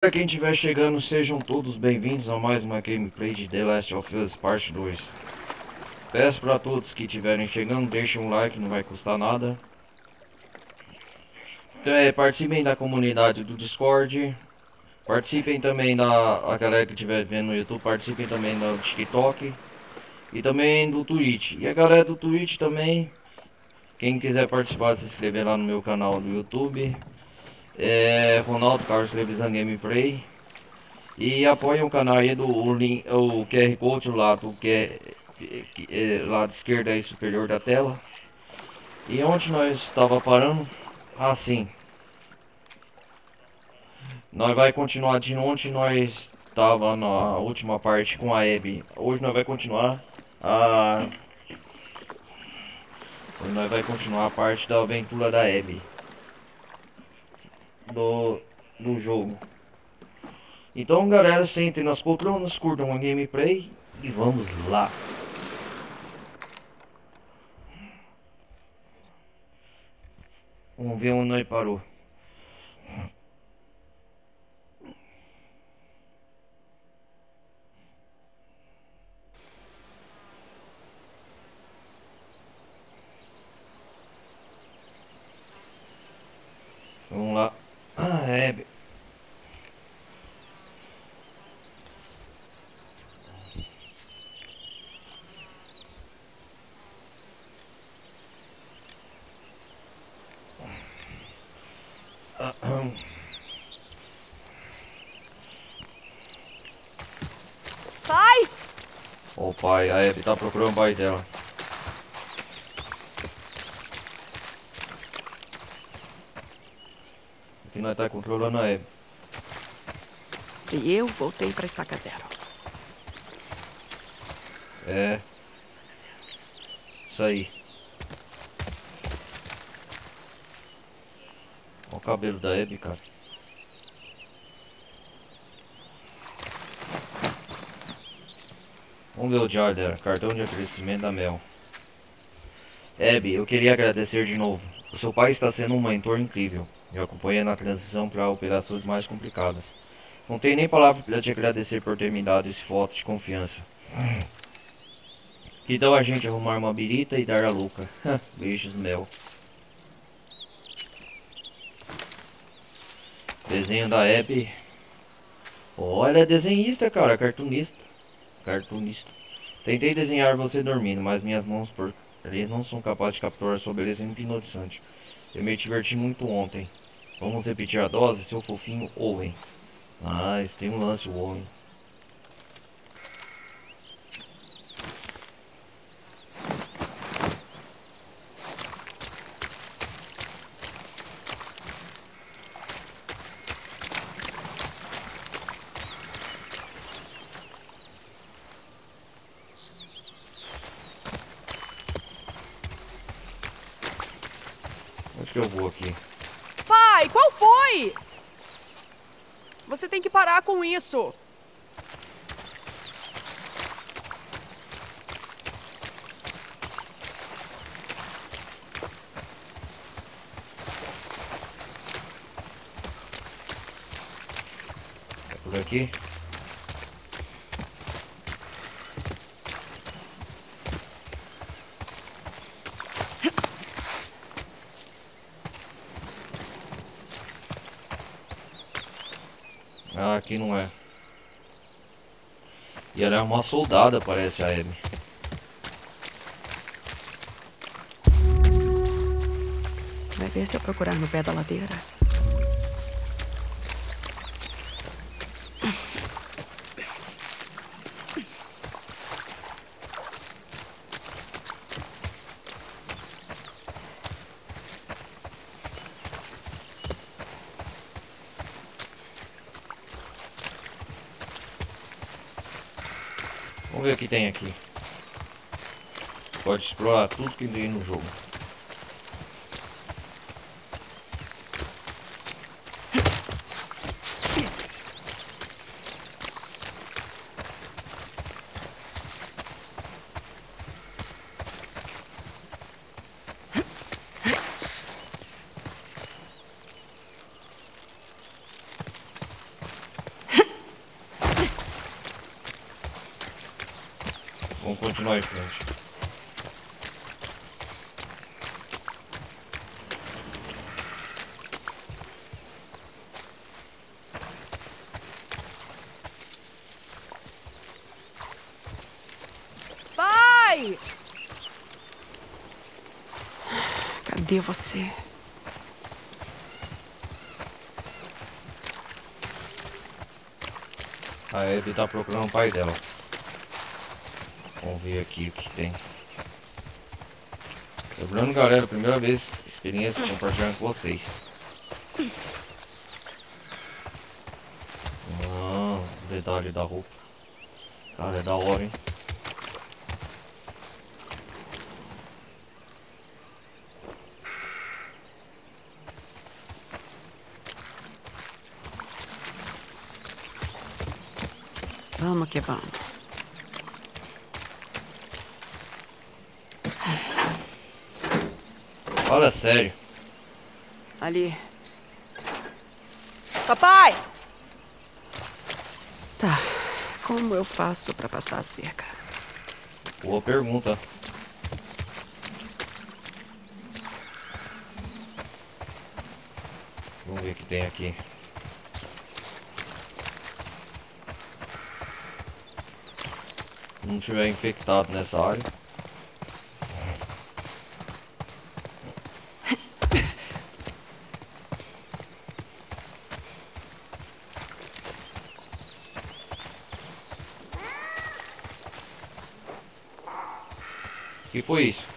Para quem estiver chegando, sejam todos bem-vindos a mais uma gameplay de The Last of Us Parte 2. Peço para todos que estiverem chegando, deixem um like, não vai custar nada. Participem da comunidade do Discord. Participem também a galera que estiver vendo no YouTube, participem também do TikTok e também do Twitch. E a galera do Twitch também, quem quiser participar, se inscrever lá no meu canal do YouTube. Ronaldo Carlos Televisão Gameplay. E apoiem o canal aí o QR Code lá do lado esquerdo aí superior da tela. E onde nós estava parando? Assim, nós vai continuar de onde nós estava na última parte com a Abby. A Hoje nós vai continuar a parte da aventura da Abby do jogo. Então, galera, sentem nas poltronas, curtam a gameplay e vamos lá. Vamos ver onde nós parou. Vamos lá. Abby. Pai! O pai, a Abby tá procurando o pai dela. Aqui nós tá controlando a Abby. E eu voltei pra estaca zero. É. Isso aí. Olha o cabelo da Abby, cara. Vamos ver o diário dela. Cartão de agradecimento da Mel. Abby, eu queria agradecer de novo. O seu pai está sendo um mentor incrível. Eu acompanhei na transição para operações mais complicadas. Não tenho nem palavra para te agradecer por ter me dado esse voto de confiança. Que tal a gente arrumar uma birita e dar a louca? Beijos, Mel. Desenho da Abby. Olha, é desenhista, cara, cartunista. Cartunista. Tentei desenhar você dormindo, mas minhas mãos porcarias não são capazes de capturar sua beleza hipnotizante. Eu me diverti muito ontem. Vamos repetir a dose, seu fofinho Owen. Ah, esse tem um lance, o Owen. Onde que eu vou aqui? Pai, qual foi? Você tem que parar com isso. É por aqui? Ah, aqui não é. E ela é uma soldada, parece a Abby. Vai ver se eu procurar no pé da ladeira. Vamos ver o que tem aqui. Pode explorar tudo que tem no jogo. Vamos continuar em frente. Pai! Cadê você? A Abby tá procurando o pai dela. Vamos ver aqui o que tem. Lembrando, galera, primeira vez experiência compartilhando com vocês. Ah, detalhe da roupa. Cara, é da hora, hein? Vamos que vamos. Fala sério. Ali. Papai! Tá. Como eu faço pra passar a cerca? Boa pergunta. Vamos ver o que tem aqui. Se não tiver infectado nessa área. O que foi isso?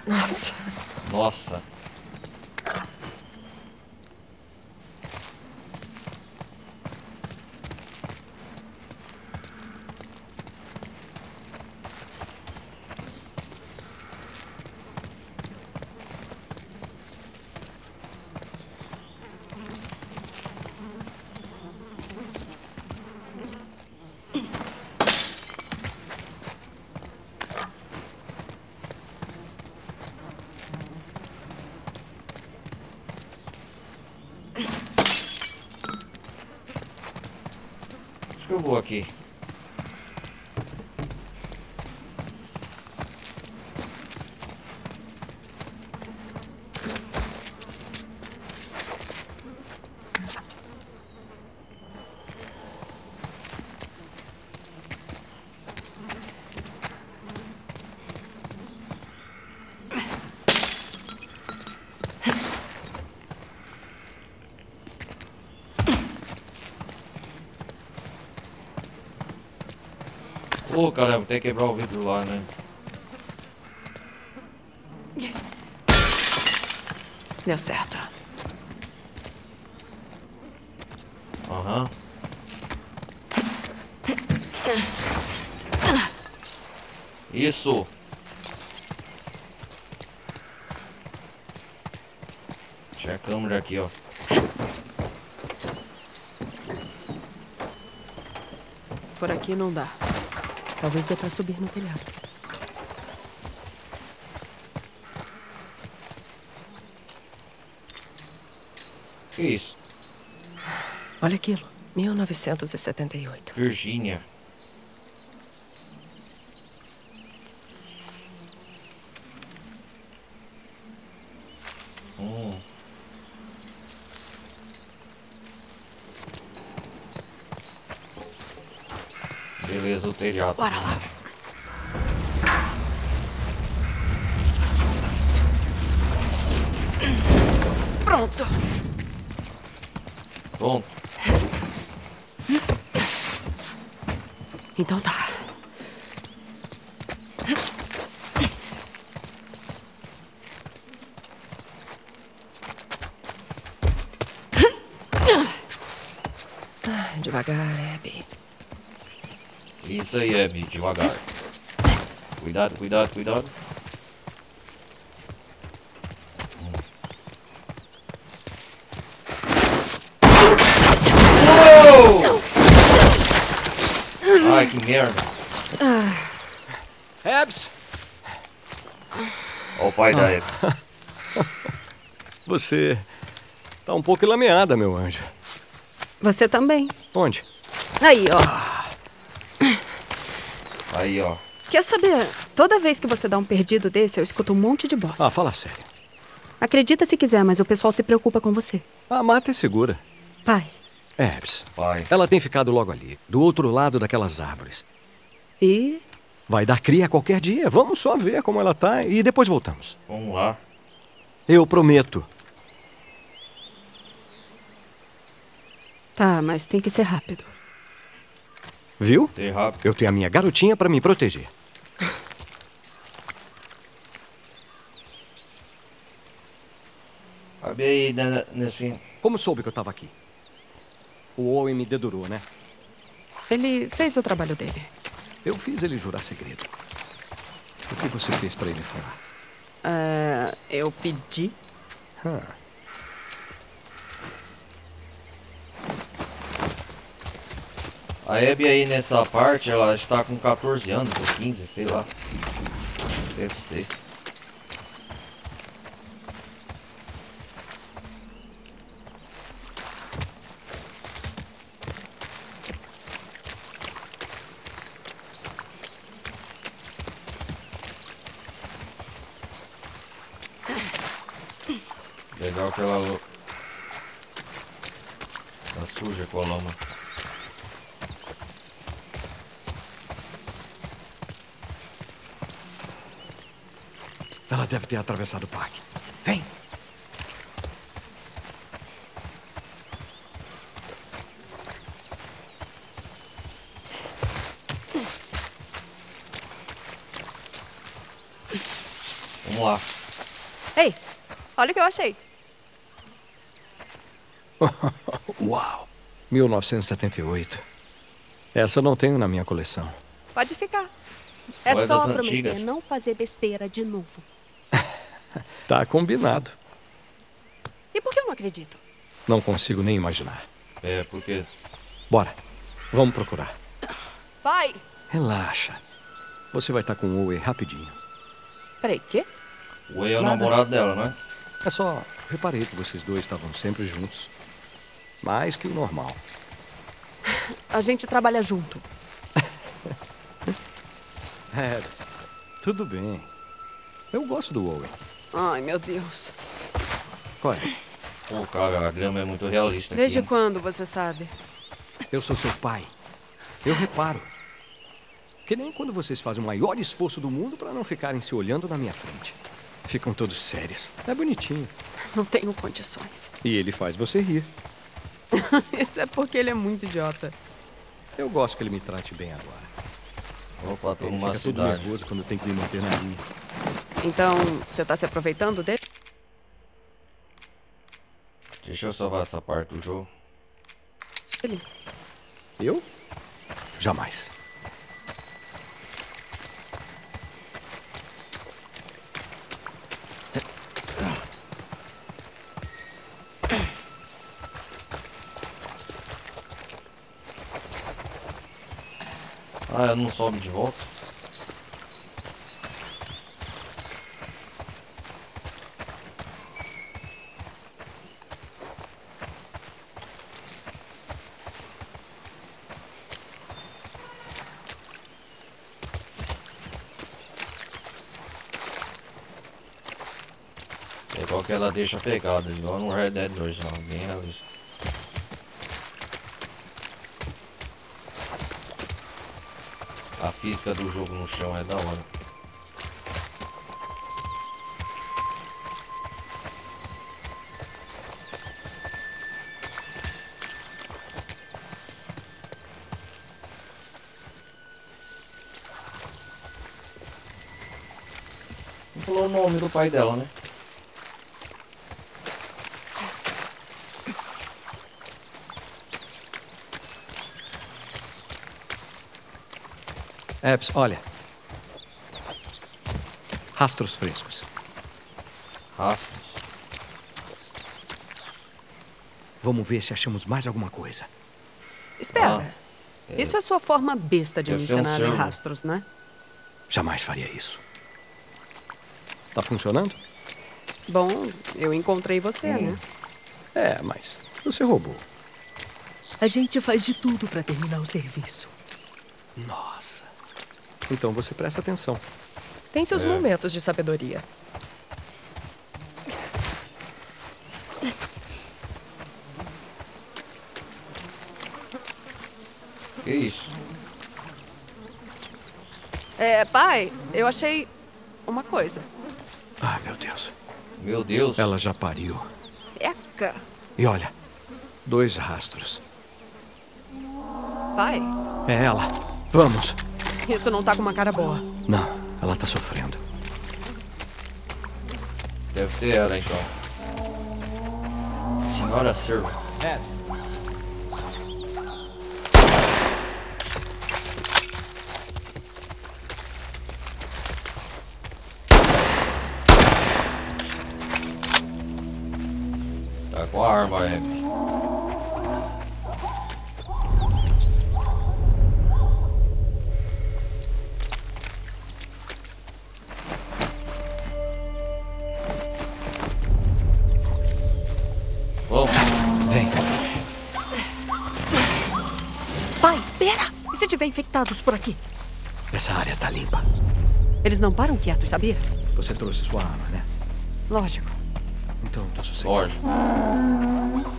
Nossa. Nossa. Acho que eu vou aqui. Ô, caramba, tem que quebrar o vidro lá, né? Deu certo. Aham. Isso. Tinha a câmera aqui, ó. Por aqui não dá. Talvez dê pra subir no telhado. Que isso? Olha aquilo. 1978. Virgínia. Beleza, o telhado. Bora lá. Pronto. Pronto. Então tá. Devagar, Abby. Isso aí, Abby, devagar. Cuidado, cuidado, cuidado. Uou! Que merda. Abs, Ó o pai da Abby. você tá um pouco lameada, meu anjo. Você também. Onde? Aí, ó. Aí, ó. Quer saber? Toda vez que você dá um perdido desse, eu escuto um monte de bosta. Ah, fala sério. Acredita se quiser, mas o pessoal se preocupa com você. A mata é segura. Pai. Abs, Pai. ela tem ficado logo ali, do outro lado daquelas árvores. E... Vai dar cria qualquer dia. Vamos só ver como ela tá e depois voltamos. Vamos lá. Eu prometo. Tá, mas tem que ser rápido. Viu? Ser rápido. Eu tenho a minha garotinha pra me proteger. Sabe aí, né, nesse... Como soube que eu tava aqui? O Owen me dedurou, né? Ele fez o trabalho dele. Eu fiz ele jurar segredo. O que você fez pra ele falar? Eu pedi. A Abby aí nessa parte, ela está com 14 anos, ou 15, sei lá. Deve ser. Legal que ela tá suja com a lama. Ela deve ter atravessado o parque. Vem! Vamos lá. Ei, olha o que eu achei. Uau! 1978. Essa eu não tenho na minha coleção. Pode ficar. É Moedas só antigas. prometer não fazer besteira de novo. Tá combinado. E por que eu não acredito? Não consigo nem imaginar. É, porque... Bora. Vamos procurar. Pai! Relaxa. Você vai estar com o Owen rapidinho. Peraí, quê? o Way é o Nada. namorado dela, não é? É só, reparei que vocês dois estavam sempre juntos. Mais que o normal. A gente trabalha junto. É, tudo bem. Eu gosto do Owen. Ai, meu Deus. Olha, Pô, cara, a grama é muito realista Desde aqui. quando você sabe? eu sou seu pai. Eu reparo. Que nem quando vocês fazem o maior esforço do mundo para não ficarem se olhando na minha frente. Ficam todos sérios. É bonitinho. Não tenho condições. E ele faz você rir. Isso é porque ele é muito idiota. Eu gosto que ele me trate bem agora. Opa, tô Ele numa fica todo cidade. nervoso quando tem que me manter na linha. Então, você tá se aproveitando dele? Deixa eu salvar essa parte do jogo. Eu? Jamais. Ah, ela não sobe de volta? É igual que ela deixa pegada, igual no Red Dead 2, ó, bem realista. A física do jogo no chão é da hora. Não falou o nome do pai dela, né? Epps, olha. Rastros frescos. Rastros. Vamos ver se achamos mais alguma coisa. Espera. Isso é sua forma besta de me Deve ser um ensinar a ler servo. rastros, né? Jamais faria isso. Tá funcionando? Bom, eu encontrei você, né? É, mas você roubou. A gente faz de tudo pra terminar o serviço. Nossa. Então você presta atenção. Tem seus momentos de sabedoria. Que isso? Pai, eu achei uma coisa. Ai, meu Deus. Meu Deus. Ela já pariu. Eca. E olha, 2 rastros. Pai, É ela. Vamos. isso não tá com uma cara boa. Não, ela tá sofrendo. Deve ser ela, então. Senhora serva. Tá com a arma, Abby. Vamos. Vem. Pai, espera! E se tiver infectados por aqui? Essa área tá limpa. Eles não param quietos, sabia? Você trouxe sua arma, né? Lógico. Então, tô sossegado. Lógico.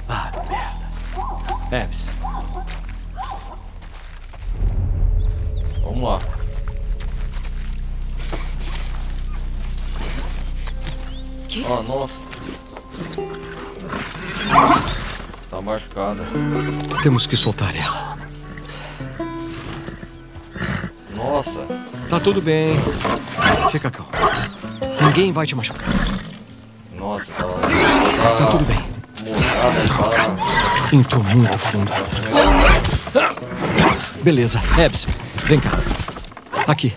Ah, merda. Eves, Vamos lá. Que? Ah, nossa. Tá machucada. temos que soltar ela. Nossa. Tá tudo bem. Fica calmo. Ninguém vai te machucar. Nossa, Tá tudo bem. murchada. Entrou muito fundo. Beleza, Ebbs, vem cá. Aqui.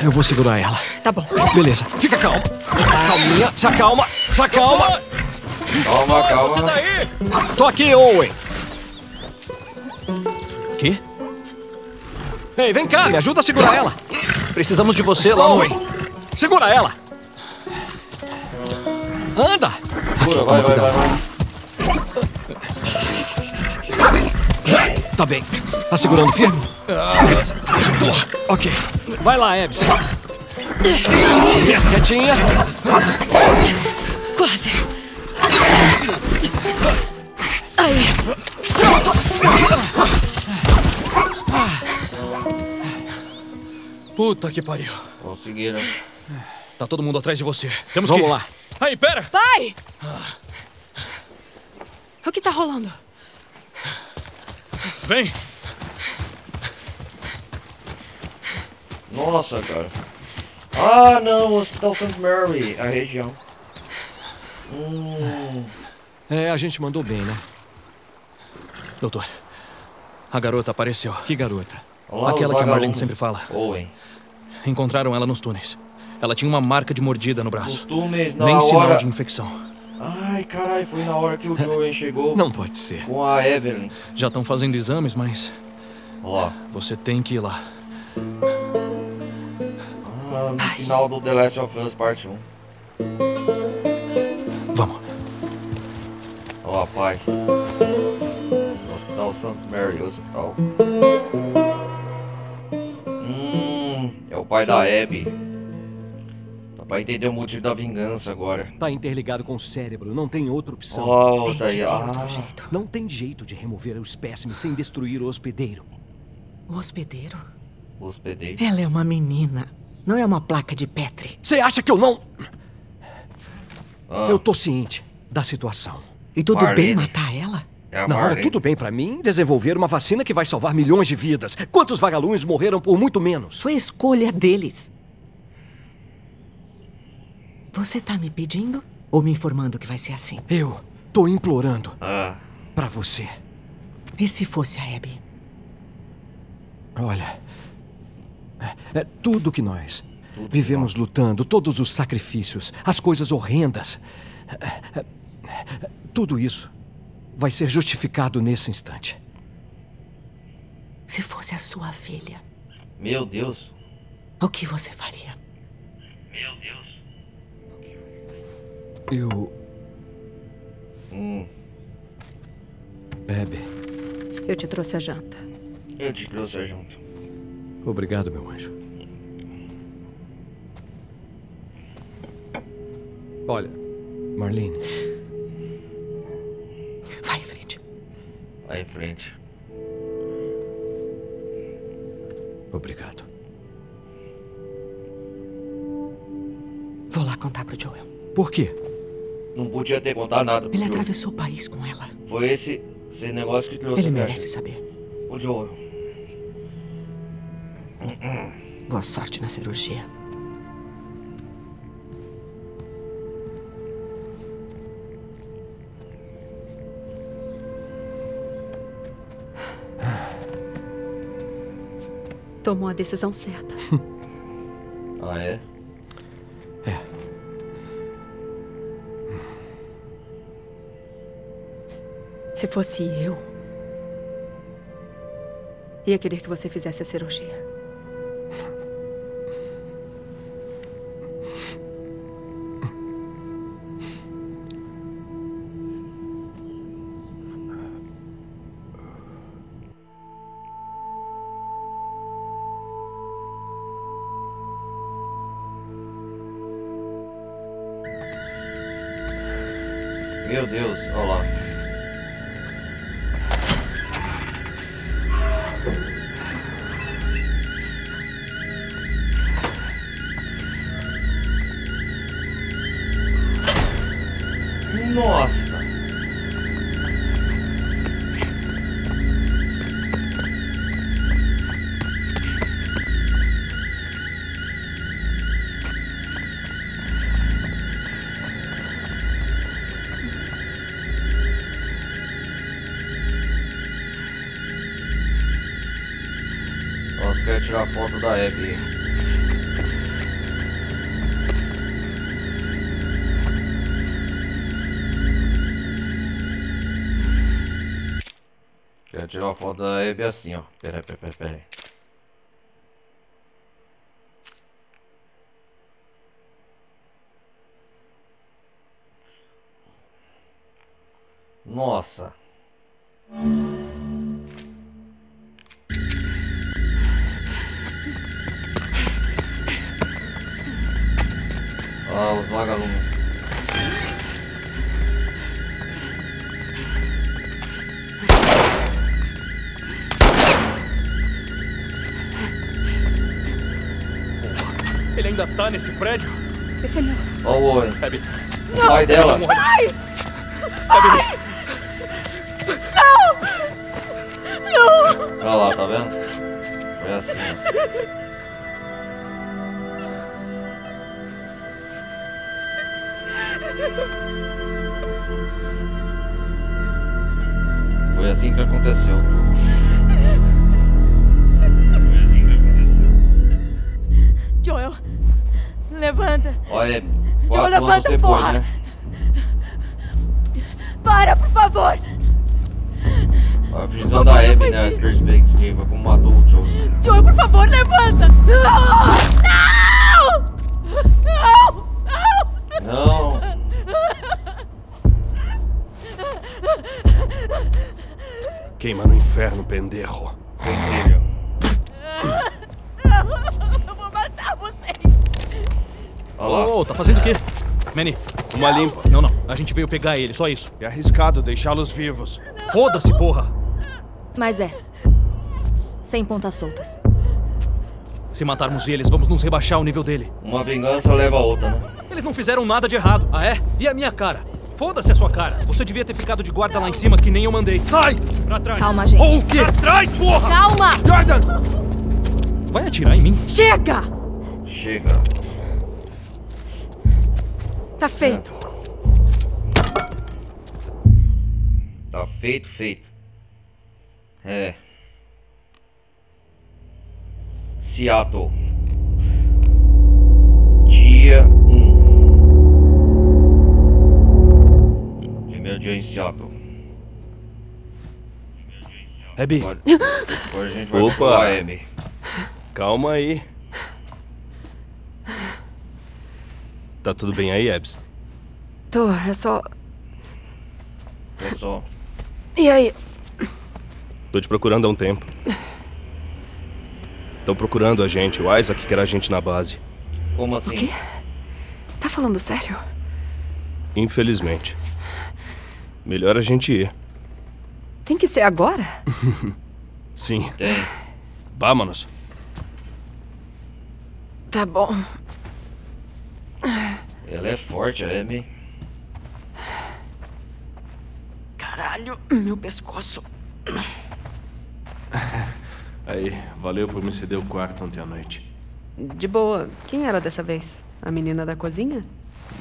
Eu vou segurar ela. Tá bom. Beleza, fica calma. Calminha, se acalma, se acalma. Calma, calma. Tô aqui, Owen. Que? Ei, vem cá, me ajuda a segurar ela. Precisamos de você lá no... Owen, segura ela. Anda. Segura, vai, vai, vai, vai. Tá bem. Tá segurando firme? Beleza. Ok. Vai lá, Ebbs. Quietinha. Quase. Aí. Puta que pariu. Conseguiram. Tá todo mundo atrás de você. Temos Vamos que... lá. Aí, pera! Pai! O que tá rolando? Vem! Nossa, cara. Ah, não, Hospital St. Mary, a região. É, a gente mandou bem, né? Doutor, a garota apareceu. Que garota. Olha lá os Aquela que a Marlene vagabundos. sempre fala. Owen. Encontraram ela nos túneis. Ela tinha uma marca de mordida no braço. Os túneis na Nem hora... sinal de infecção. Ai, caralho, foi na hora que o Joey chegou Não pode ser. com a Evelyn. Já estão fazendo exames, mas Olha lá. você tem que ir lá. Ah, no final do The Last of Us Parte 1. Vamos. Olha lá, pai. Hospital St. Mary, hospital. É o pai da Abby. Dá pra entender o motivo da vingança agora. Tá interligado com o cérebro, não tem outra opção. Oh, Tem tá que aí. ter Ah, outro jeito. Não tem jeito de remover o espécime sem destruir o hospedeiro. O hospedeiro? hospedei. Ela é uma menina. Não é uma placa de Petri. Você acha que eu não... Ah, Eu tô ciente da situação. E tudo Marlene. bem matar ela? é a Não, Marlene. tudo bem pra mim desenvolver uma vacina que vai salvar milhões de vidas. Quantos vagalumes morreram por muito menos? Foi escolha deles. Você tá me pedindo ou me informando que vai ser assim? Eu tô implorando. Ah, Pra você. E se fosse a Abby? Olha, é tudo que nós vivemos lutando, todos os sacrifícios, as coisas horrendas, tudo isso vai ser justificado nesse instante. Se fosse a sua filha, meu Deus. o que você faria? Meu Deus. Eu... Abby, Eu te trouxe a janta. Eu te trouxe junto. obrigado, meu anjo. Olha, Marlene, Vai em frente. Vai em frente. obrigado. Vou lá contar pro Joel. Por quê? Não podia ter contado nada pro Ele Joe. atravessou o país com ela. Foi esse negócio que trouxe Ele até merece aqui. saber. O Joe. Boa sorte na cirurgia. Tomou a decisão certa. Ah, é? É. Se fosse eu, ia querer que você fizesse a cirurgia. Meu Deus, olha lá. Nossa! Nossa, quero tirar foto da Abby. Quero tirar uma foto da Abby assim, ó. Pera aí. Nossa. Ah, os vagalumes. Ele ainda tá nesse prédio? Esse é meu. Ó o Owen. Abby. O pai dela. Pai! Olha lá, tá vendo? Foi assim, ó. Foi assim que aconteceu. Joel, levanta. Olha, Joel, 4 anos levanta, depois, porra! né? Para, por favor! A prisão da Abby, né? A perspectiva, como matou o Joe. Joel, por favor, levanta! Não! Não! Não! Não. Queima no inferno, pendejo. Filho. Eu vou matar vocês! Olha lá. Ô, tá fazendo o quê? Manny, Uma limpa. não, a gente veio pegar ele, só isso. É arriscado deixá-los vivos. Foda-se, porra! Mas é. Sem pontas soltas. Se matarmos eles, vamos nos rebaixar o nível dele. Uma vingança leva a outra, né? Eles não fizeram nada de errado. Ah, é? E a minha cara? Foda-se a sua cara. Você devia ter ficado de guarda lá em cima, que nem eu mandei. Sai! Pra trás. Calma, gente. Ou o quê? Pra trás, porra! Calma! Jordan! Vai atirar em mim? Chega! Chega. Tá feito. Tá feito, feito. É. Seattle. Dia 1. Primeiro dia em Seattle. Abby, Agora a gente vai Opa. pro AM. calma aí. Tá tudo bem aí, Ebbs? Tô, é só... Pessoal, E aí? Tô te procurando há um tempo. Estão procurando a gente. O Isaac quer a gente na base. como assim? O quê? Tá falando sério? Infelizmente. Melhor a gente ir. Tem que ser agora? Sim. Tem. Vámonos. Tá bom. Ela é forte, a Amy. Caralho, meu pescoço. Aí, valeu por me ceder o quarto ontem à noite. De boa. Quem era dessa vez? A menina da cozinha?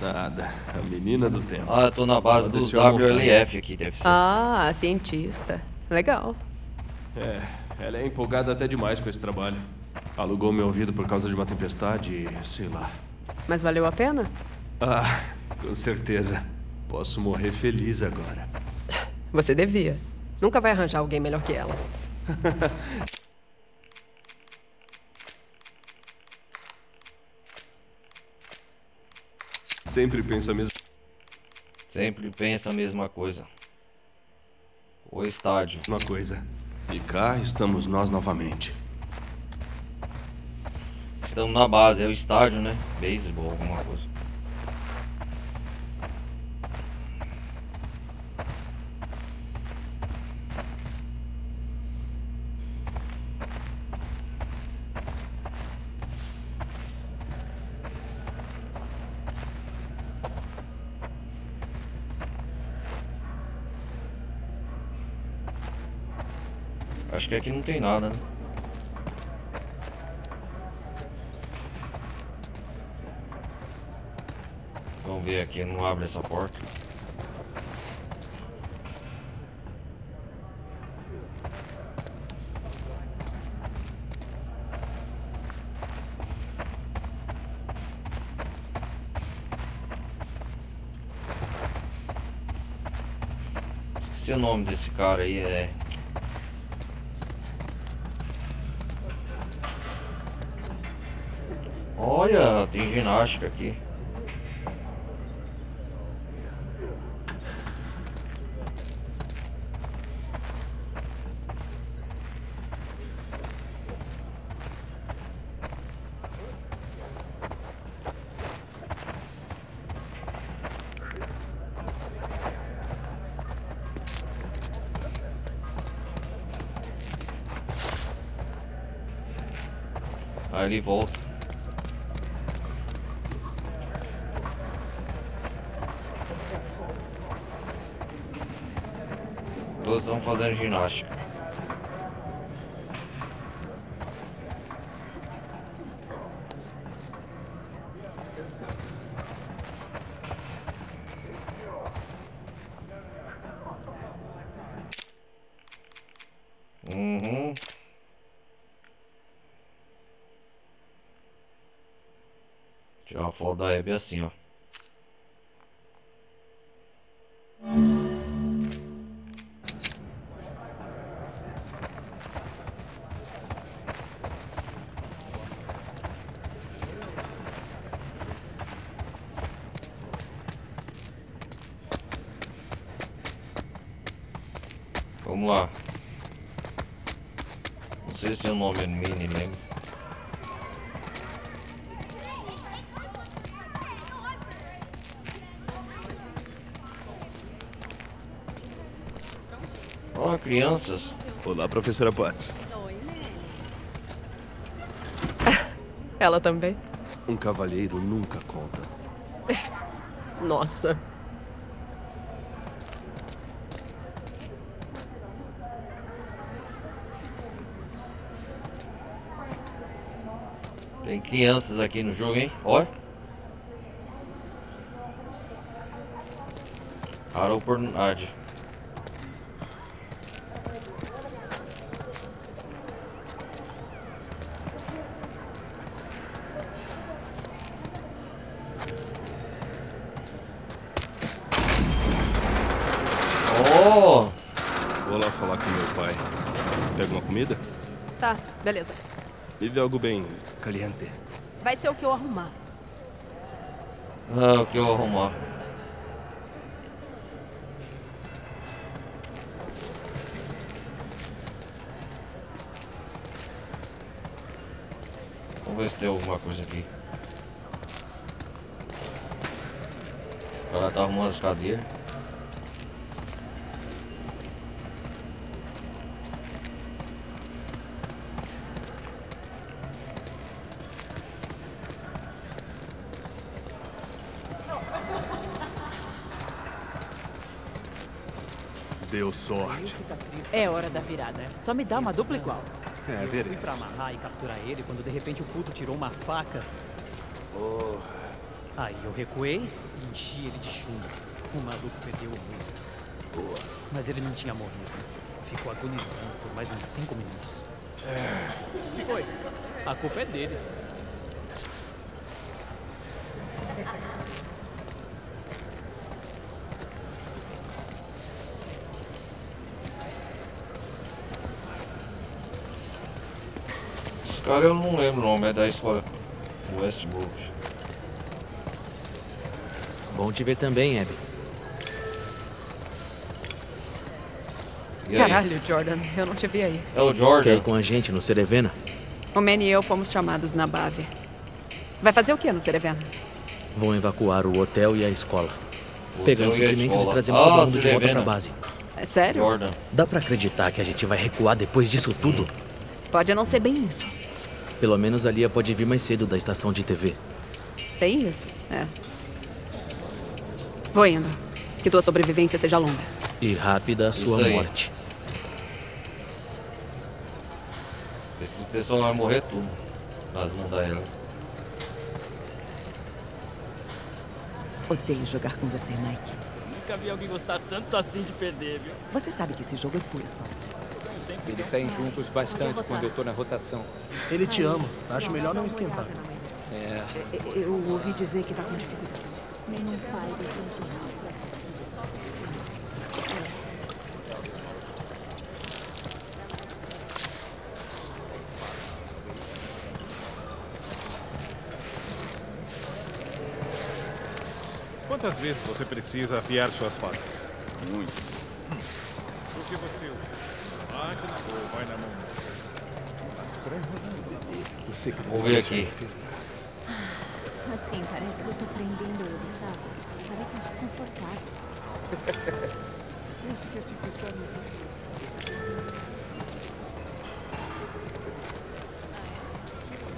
Nada. A menina do tempo. Ah, eu tô na base Ela do desceu a montanha. WLF aqui, deve ser. Ah, cientista. Legal. É, ela é empolgada até demais com esse trabalho. Alugou meu ouvido por causa de uma tempestade e sei lá. Mas valeu a pena? Ah, com certeza. Posso morrer feliz agora. Você devia. Nunca vai arranjar alguém melhor que ela. Sempre penso a mesma... Sempre pensa a mesma coisa. O estádio. coisa. E cá estamos nós novamente. Estamos na base, é o estádio, né? Beisebol, alguma coisa. Acho que aqui não tem nada, né? Vamos ver aqui, não abre essa porta. Esqueci o nome desse cara aí, é... Olha, tem ginástica aqui. Aí ele volta. Todos estão fazendo ginástica. Uhum. Tirar uma foto da Abby assim, ó. Vamos lá. Não sei se o nome é Mini mesmo. Olha, crianças. Olá, professora Potts. Ela também? Um cavalheiro nunca conta. Nossa. Tem crianças aqui no jogo, hein? Olha. Rara oportunidade. Oh! Vou lá falar com meu pai. Pega uma comida? Tá, beleza. Me vê algo bem caliente. Vai ser o que eu arrumar. Ah, o que eu vou arrumar? Vamos ver se tem alguma coisa aqui. O cara tá arrumando as cadeiras. Deu sorte. É hora da virada. Só me dá uma dupla igual. É, Eu fui verei. pra amarrar e capturar ele quando de repente o puto tirou uma faca. Aí eu recuei e enchi ele de chumbo. O maluco perdeu o rosto. Mas ele não tinha morrido. Ficou agonizando por mais uns 5 minutos. O que foi? A culpa é dele. Esse cara eu não lembro o nome, é da escola Westbrook. Bom te ver também, Abby. E aí? Caralho, Jordan, eu não te vi aí. É o Quer Jordan. ir com a gente no Cerevena? O Manny e eu fomos chamados na Bávia. Vai fazer o que no Cerevena? Vão evacuar o hotel e a escola. O Pegamos hotel e a suprimentos e escola. trazemos todo mundo de volta Cerevena. pra base. É sério? Jordan. Dá pra acreditar que a gente vai recuar depois disso tudo? Pode não ser bem isso. Pelo menos a Lia pode vir mais cedo da estação de TV. Tem isso, é. Vou indo. Que tua sobrevivência seja longa. E rápida a sua Isso aí. morte. Esse pessoal vai morrer tudo. Mas não dá ela. Odeio jogar com você, Mike. Nunca vi alguém gostar tanto assim de perder, viu? Você sabe que esse jogo é pura sorte. Eles saem juntos bastante quando eu tô na rotação. Ele te ama. Acho melhor não esquentar. É. Eu ouvi dizer que tá com dificuldades. Nenhum pai deve Quantas vezes você precisa afiar suas facas? Muito. O que você usa? Máquina ou vai na mão? Vamos ver aqui. Assim, parece que eu tô prendendo ele, sabe? Parece desconfortável.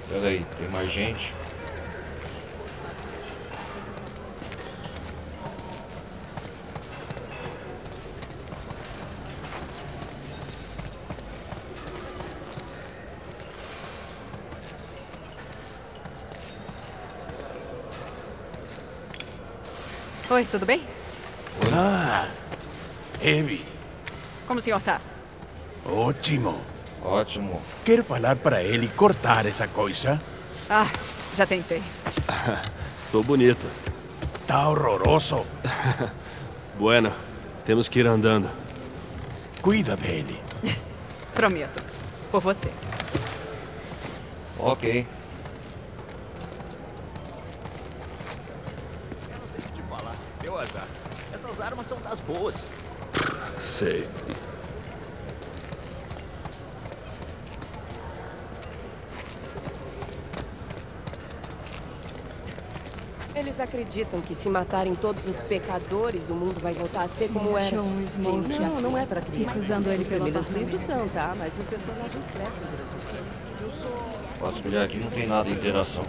Pera aí, tem mais gente. Oi, tudo bem? Ah, Abby, Como o senhor tá? ótimo. Ótimo. Quero falar para ele cortar essa coisa. Ah, já tentei. Tô bonito. Tá horroroso. Bueno, temos que ir andando. Cuida dele. Prometo. Por você. Ok. Deu azar. Essas armas são das boas. Sei. Eles acreditam que se matarem todos os pecadores, o mundo vai voltar a ser como era. Não, não é pra criança. Fica usando ele Os pelo primeiros apartamento. livros são, tá? Mas os personagens crescem durante o tempo. Posso olhar aqui, não tem nada de interação.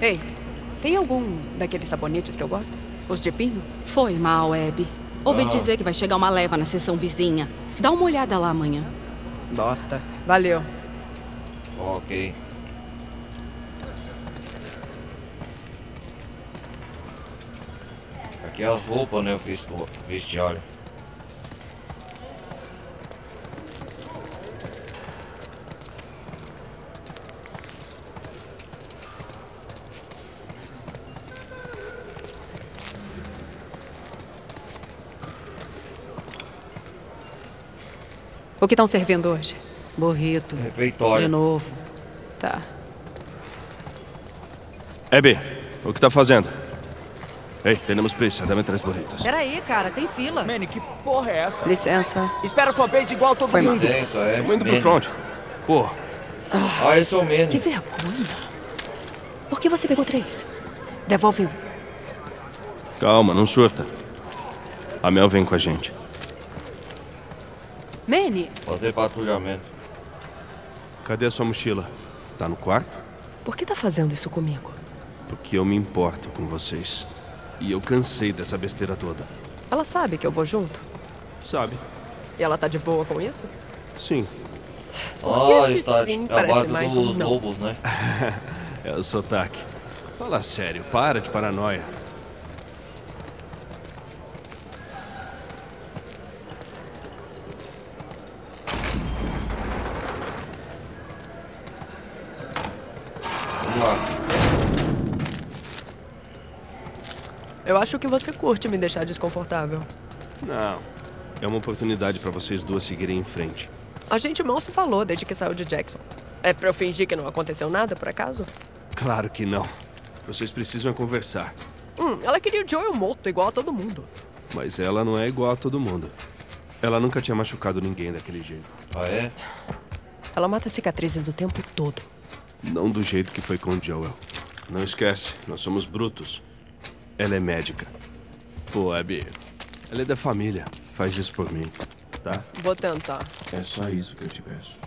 Ei, tem algum daqueles sabonetes que eu gosto? Os de pino? Foi mal, Abby. Ouvi dizer que vai chegar uma leva na seção vizinha. Dá uma olhada lá amanhã. Bosta. Valeu. Ok. Aqui é as roupas, né? O vestiário. O que estão servindo hoje? Burrito. Refeitório. De novo. Tá. Abby, o que tá fazendo? Ei, temos pressa, dá-me 3 burritos. Peraí, cara, tem fila. Manny, que porra é essa? Licença. Espera sua vez igual todo Foi mal. mundo. Licença, é. Tamo indo pro front. Pô. Ah, esse é o Manny. Que vergonha. Por que você pegou 3? Devolve um. Calma, não surta. A Mel vem com a gente. Manny, Fazer patrulhamento. Cadê a sua mochila? Tá no quarto? por que tá fazendo isso comigo? Porque eu me importo com vocês. E eu cansei dessa besteira toda. Ela sabe que eu vou junto? Sabe? E ela tá de boa com isso? Sim. Porque esse está sim a parece base mais dos um não. lobos, né? É o sotaque. Fala sério, para de paranoia. Vamos lá. Eu acho que você curte me deixar desconfortável. Não. É uma oportunidade pra vocês duas seguirem em frente. A gente mal se falou desde que saiu de Jackson. É pra eu fingir que não aconteceu nada, por acaso? Claro que não. Vocês precisam conversar. Ela queria o Joel morto, igual a todo mundo. Mas ela não é igual a todo mundo. Ela nunca tinha machucado ninguém daquele jeito. Ah, é? Ela mata cicatrizes o tempo todo. Não do jeito que foi com o Joel. Não esquece, nós somos brutos. Ela é médica. Pô, Abby, ela é da família. Faz isso por mim, tá? Vou tentar. É só isso que eu te peço.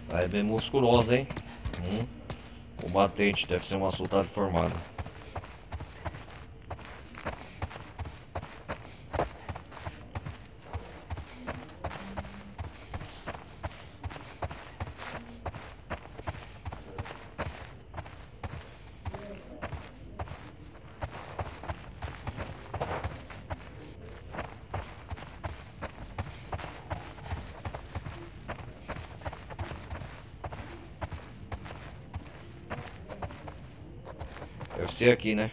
Ela é bem musculosa, hein? Combatente, deve ser uma soldado formada. Deve ser aqui, né?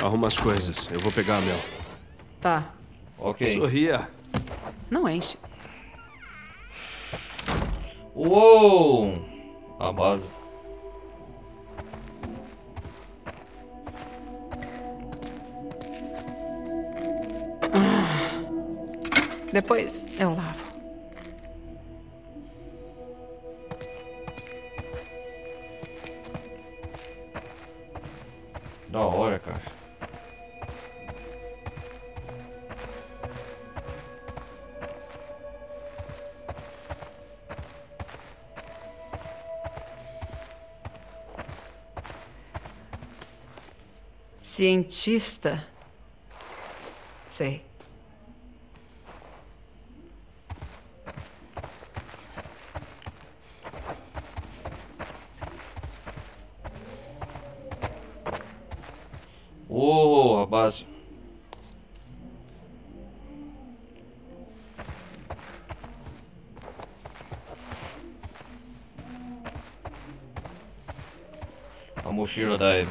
Arruma as coisas, eu vou pegar a Mel. Tá. Ok. Sorria. Não enche. Uou! A base. Depois eu lavo. Da hora, cara. Cientista? Sei. Oh, a base. A mochila da Eve.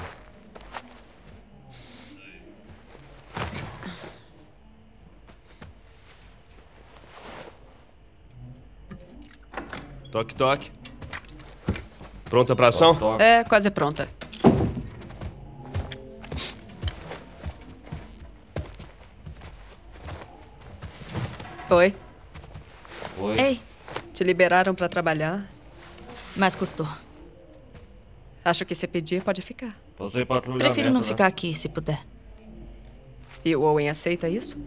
Toque, toque. Pronta pra ação? É, quase pronta. Oi. Oi. Ei, Te liberaram pra trabalhar? mas custou. Acho que se pedir, pode ficar. Fazer patrulhamento. Prefiro não né? ficar aqui, se puder. E o Owen aceita isso?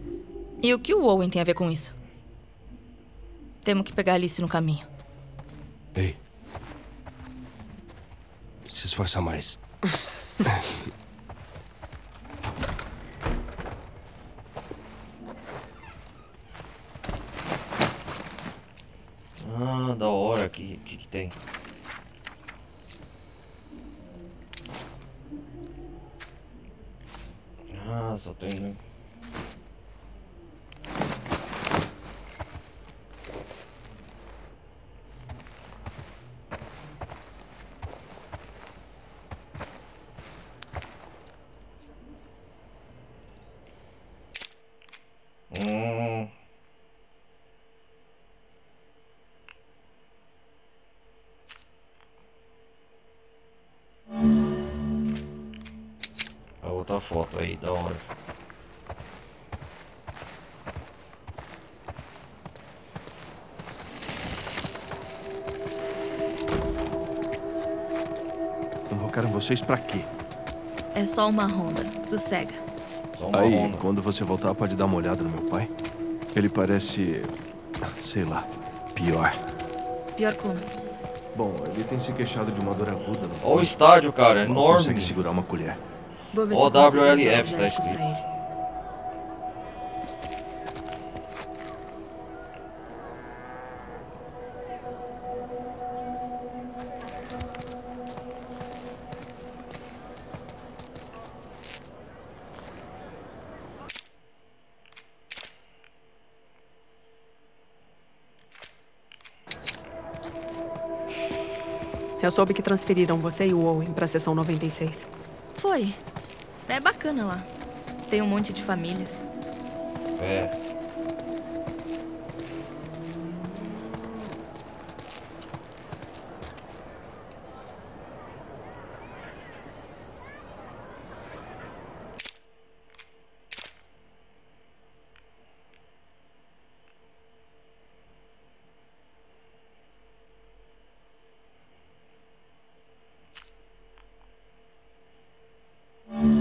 E o que o Owen tem a ver com isso? Temos que pegar a Alice no caminho. Ei. Se esforça mais. Ah, da hora. Que tem? Ah, só tem... da hora. Convocaram vocês pra quê? É só uma ronda. Sossega. Aí, quando você voltar, pode dar uma olhada no meu pai? Ele parece... sei lá, pior. Pior como? Bom, ele tem se queixado de uma dor aguda. Olha o estádio, cara, é Não enorme. consegue segurar uma colher. Vou ver se consigo OWLF uns tá analgésicos escrito. pra ele. Eu soube que transferiram você e o Owen pra seção 96. Foi. É bacana lá. Tem um monte de famílias. É.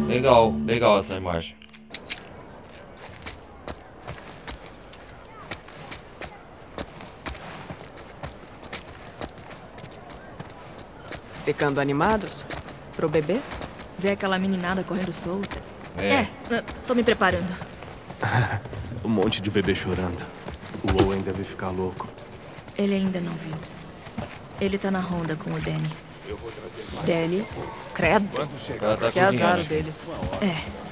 Legal, legal essa imagem. Ficando animados? Pro bebê? Ver aquela meninada correndo solta. É. Tô me preparando. Um monte de bebê chorando. O Owen deve ficar louco. Ele ainda não viu. Ele tá na ronda com o Danny. Danny? Credo. Tá Que azar cozinhando. dele. É.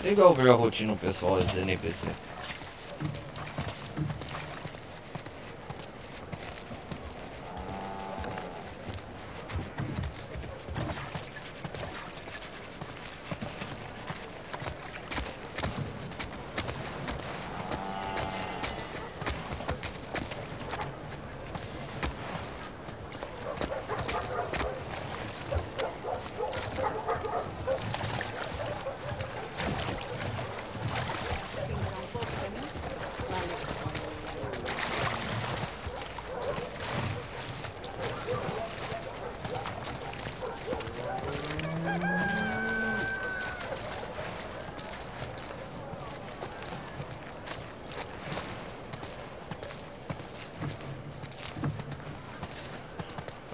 Legal ver a rotina do pessoal dos NPC.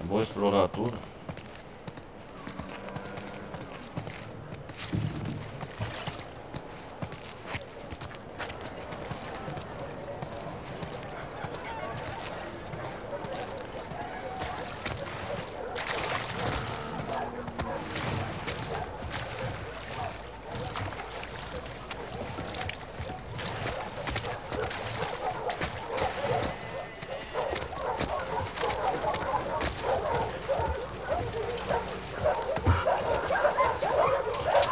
Vou explorar tudo.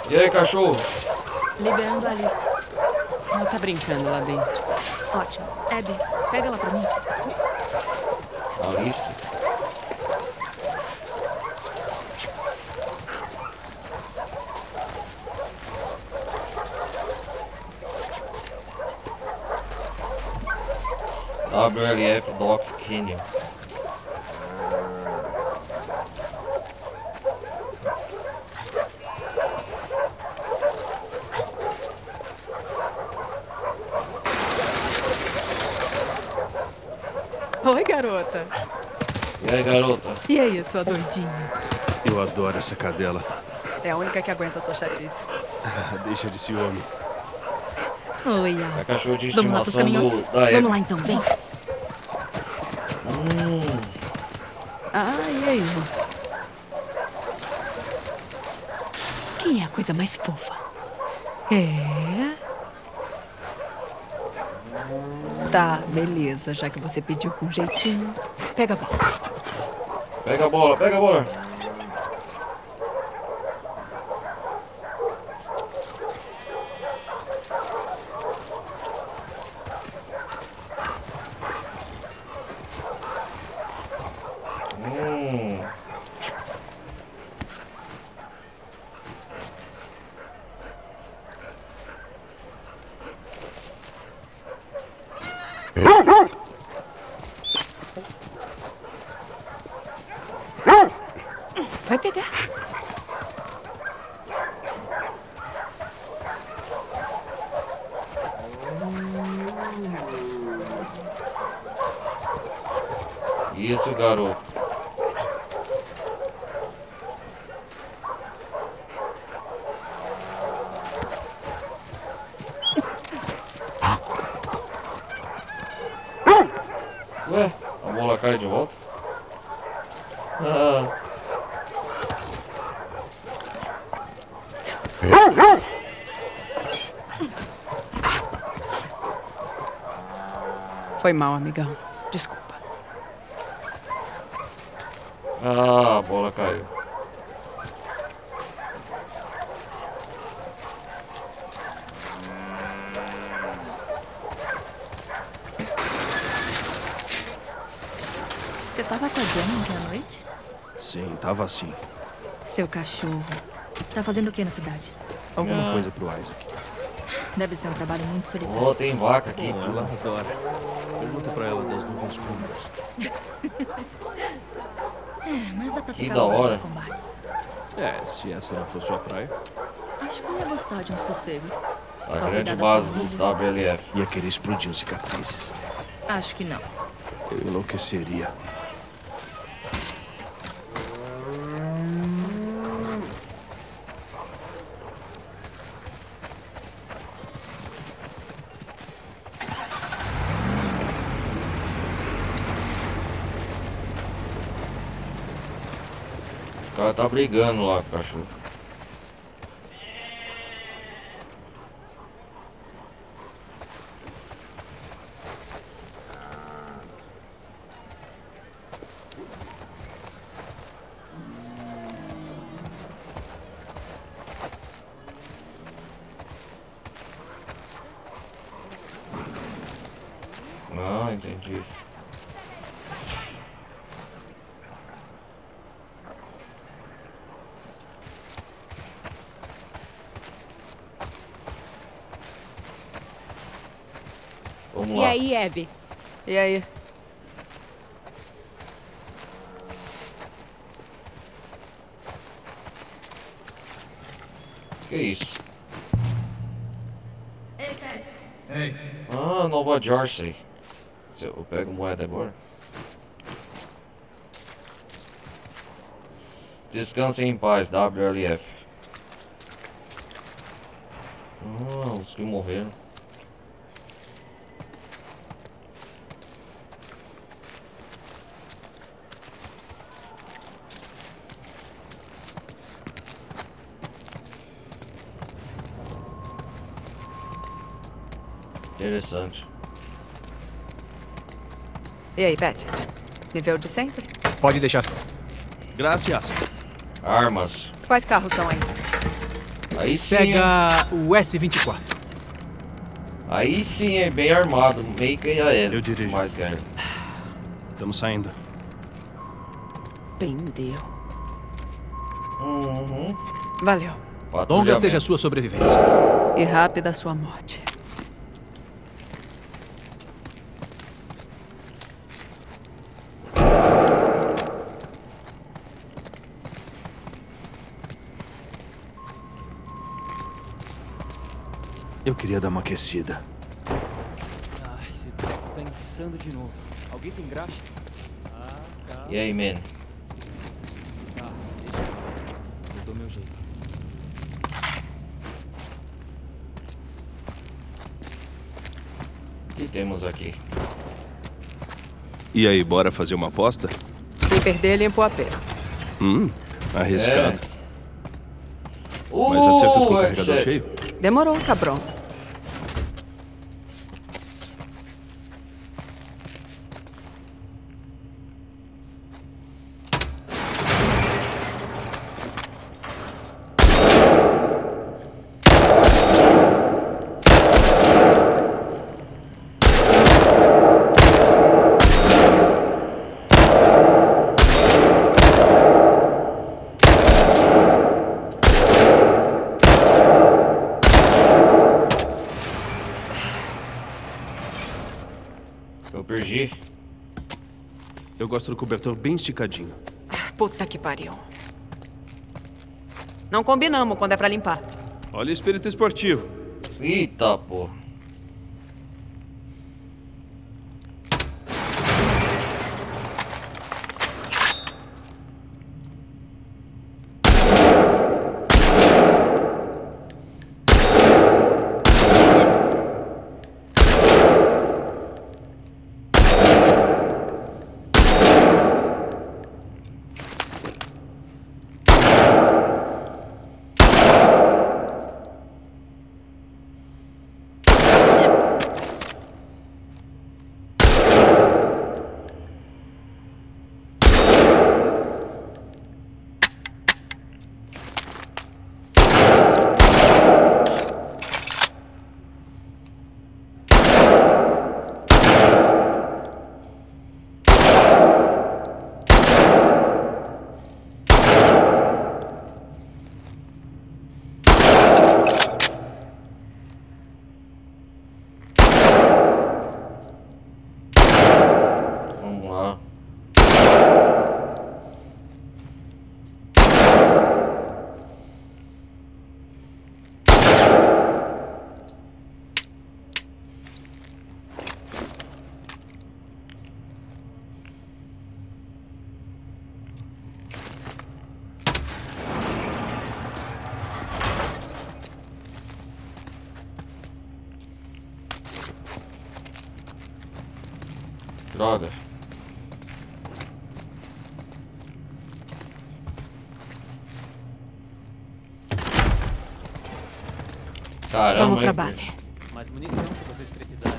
E aí, cachorro? Liberando a Alice. Ela tá brincando lá dentro. Ótimo. Abby, pega ela pra mim. Alice? WLF Doc Canyon. Oi, garota. E aí, garota? E aí, sua doidinha? Eu adoro essa cadela. É a única que aguenta a sua chatice. Deixa de ciúme. Oi, Al. É cachorro de Vamos lá pros estimação caminhões? da Abby. Vamos lá então, vem. Ah, e aí, moço? Quem é a coisa mais fofa? É? Tá, beleza. Já que você pediu com jeitinho, pega a bola. Pega a bola, pega a bola. Vai pegar. Isso, garoto. Ué, a bola cai de volta? Ah. Foi mal, amigão. Desculpa. Ah, a bola caiu. Você tava com a Jenny ontem à noite? Sim, tava assim. Seu cachorro. Tá fazendo o que na cidade? Alguma coisa pro Isaac. Deve ser um trabalho muito solitário. Oh, tem vaca aqui. Pô, ela adora. Pergunta pra ela das nuvens cúmulas. Mas dá pra Que ficar da longe hora. dos combates. É, se essa não for sua praia. Acho que eu ia gostar de um sossego. A Só grande cuidar das base dos famílias. WLF. Ia querer explodir os cicatrizes. Acho que não. Eu enlouqueceria. O cara tá brigando lá com o cachorro. Ah, entendi. Vamos E lá. aí, Abby? E aí? Que isso? Ei. Ah, Nova Jersey. Eu pego moeda agora. Descanse em paz, WLF. Ah, os que morreram. Interessante. E aí, Beth? Me vê o de sempre? Pode deixar. Graças. Armas. Quais carros estão aí? Aí sim. Pega o S24. Aí sim é bem armado, meio que a ele. Eu dirijo. Mais ganho. Estamos saindo. Pendeu. Uhum. Valeu. Longa seja a sua sobrevivência. E rápida a sua morte. Eu queria dar uma aquecida. Ai, esse treco tá insano de novo. Alguém tem graxa? Ah, tá. E aí, man? Tá, deixa eu dou meu jeito. O que temos aqui? E aí, bora fazer uma aposta? Se perder, limpa o AP. Arriscado. Mas acertas com o carregador cheio? Demorou, cabrão. gosto do cobertor bem esticadinho. Puta que pariu. Não combinamos quando é pra limpar. Olha o espírito esportivo. Eita, pô. Vamos lá. Droga. Caramba, Vamos pra hein? base. Mais munição se vocês precisarem.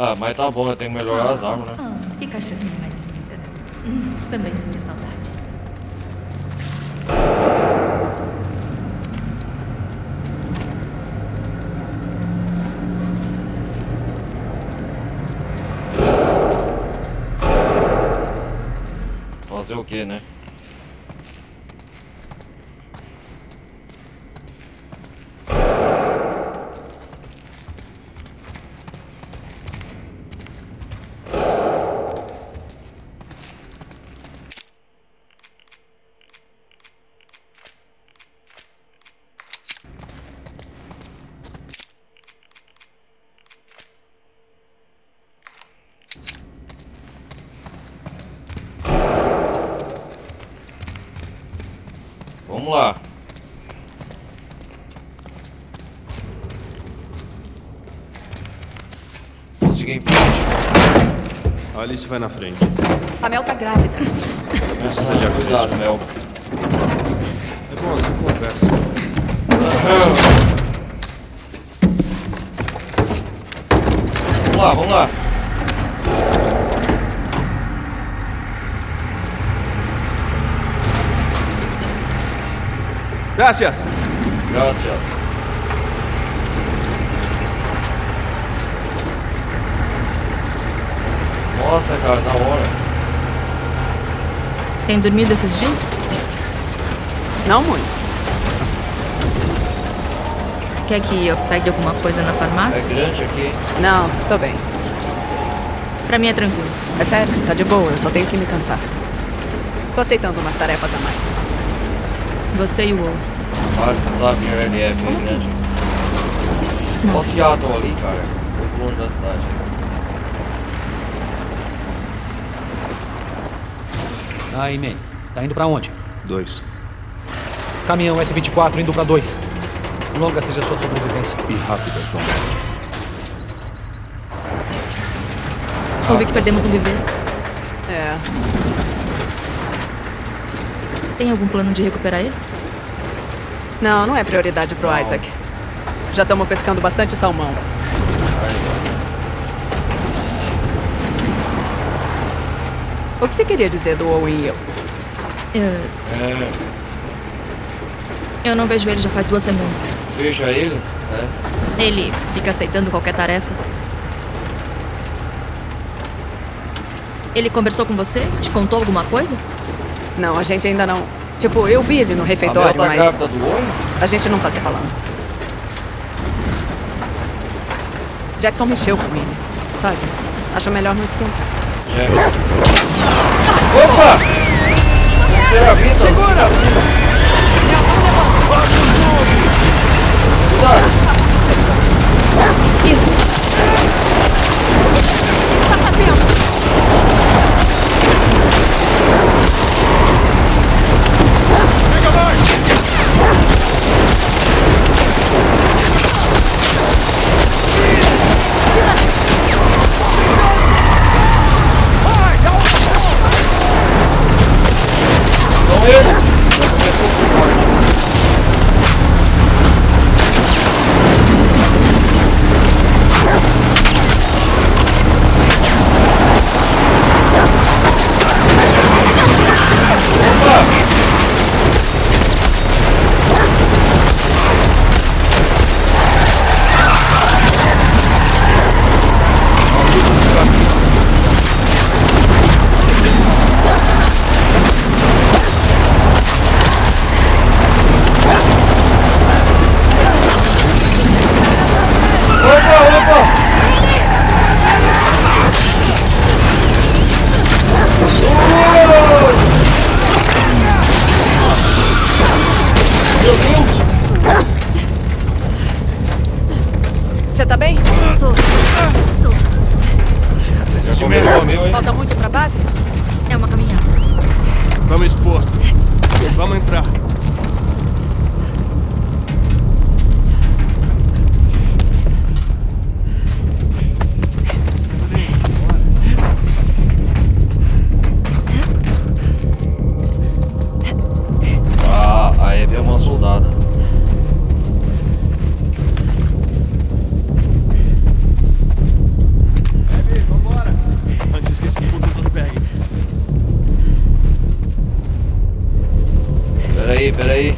Ah, mas tá bom, eu tenho que melhorar as armas, né? Que cachorrinha mais linda. Também senti saudade. Fazer o que, né? Vamos lá. Consegui em frente. A Alice vai na frente. A Mel tá grávida. Precisa de aviso. Cuidado, Mel. É bom, assim conversa. Vamos lá, vamos lá. Gracias. Gracias. Nossa, cara, da hora. Tem dormido esses dias? Não muito. Quer que eu pegue alguma coisa na É farmácia? grande aqui. Não, tô bem. Pra mim é tranquilo. É sério, tá de boa, eu só tenho que me cansar. Tô aceitando umas tarefas a mais. Você e o Owen. Ah, você sabe que ele é bem grande. Olha o Seattle ali, cara. O longe da cidade. Aí, man. Tá indo pra onde? 2. Caminhão S-24 indo pra 2. Longa seja sua sobrevivência. E rápida sua morte. Ouvi que perdemos um bebê. É. Tem algum plano de recuperar ele? Não, não é prioridade pro Isaac. Já estamos pescando bastante salmão. O que você queria dizer do Owen e eu? Eu não vejo ele já faz 2 semanas. Veja ele? Ele fica aceitando qualquer tarefa. Ele conversou com você? Te contou alguma coisa? Não, a gente ainda não... Tipo, eu vi ele no refeitório, Mel tá mas... grávida do Owen? A gente não tá se falando. Jackson mexeu com ele, sabe? Acho melhor não esquentar. Opa! Segura! Isso! Tá fazendo! Pega mais! Com ele! Você tá bem? Tô. Falta muito pra base? É uma caminhada. Estamos expostos. Vamos entrar. A Abby é uma soldada. Abby, vambora. Antes que esses putos nos peguem. Peraí.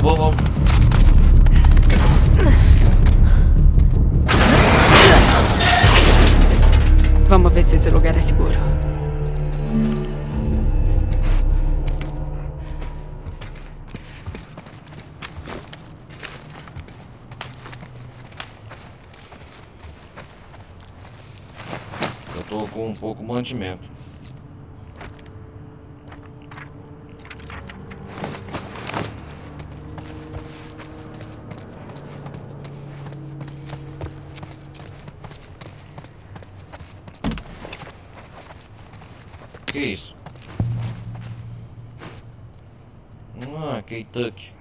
Vamos. Vamos ver se esse lugar é seguro. Eu tô com um pouco de mantimento. Que isso? Kentucky.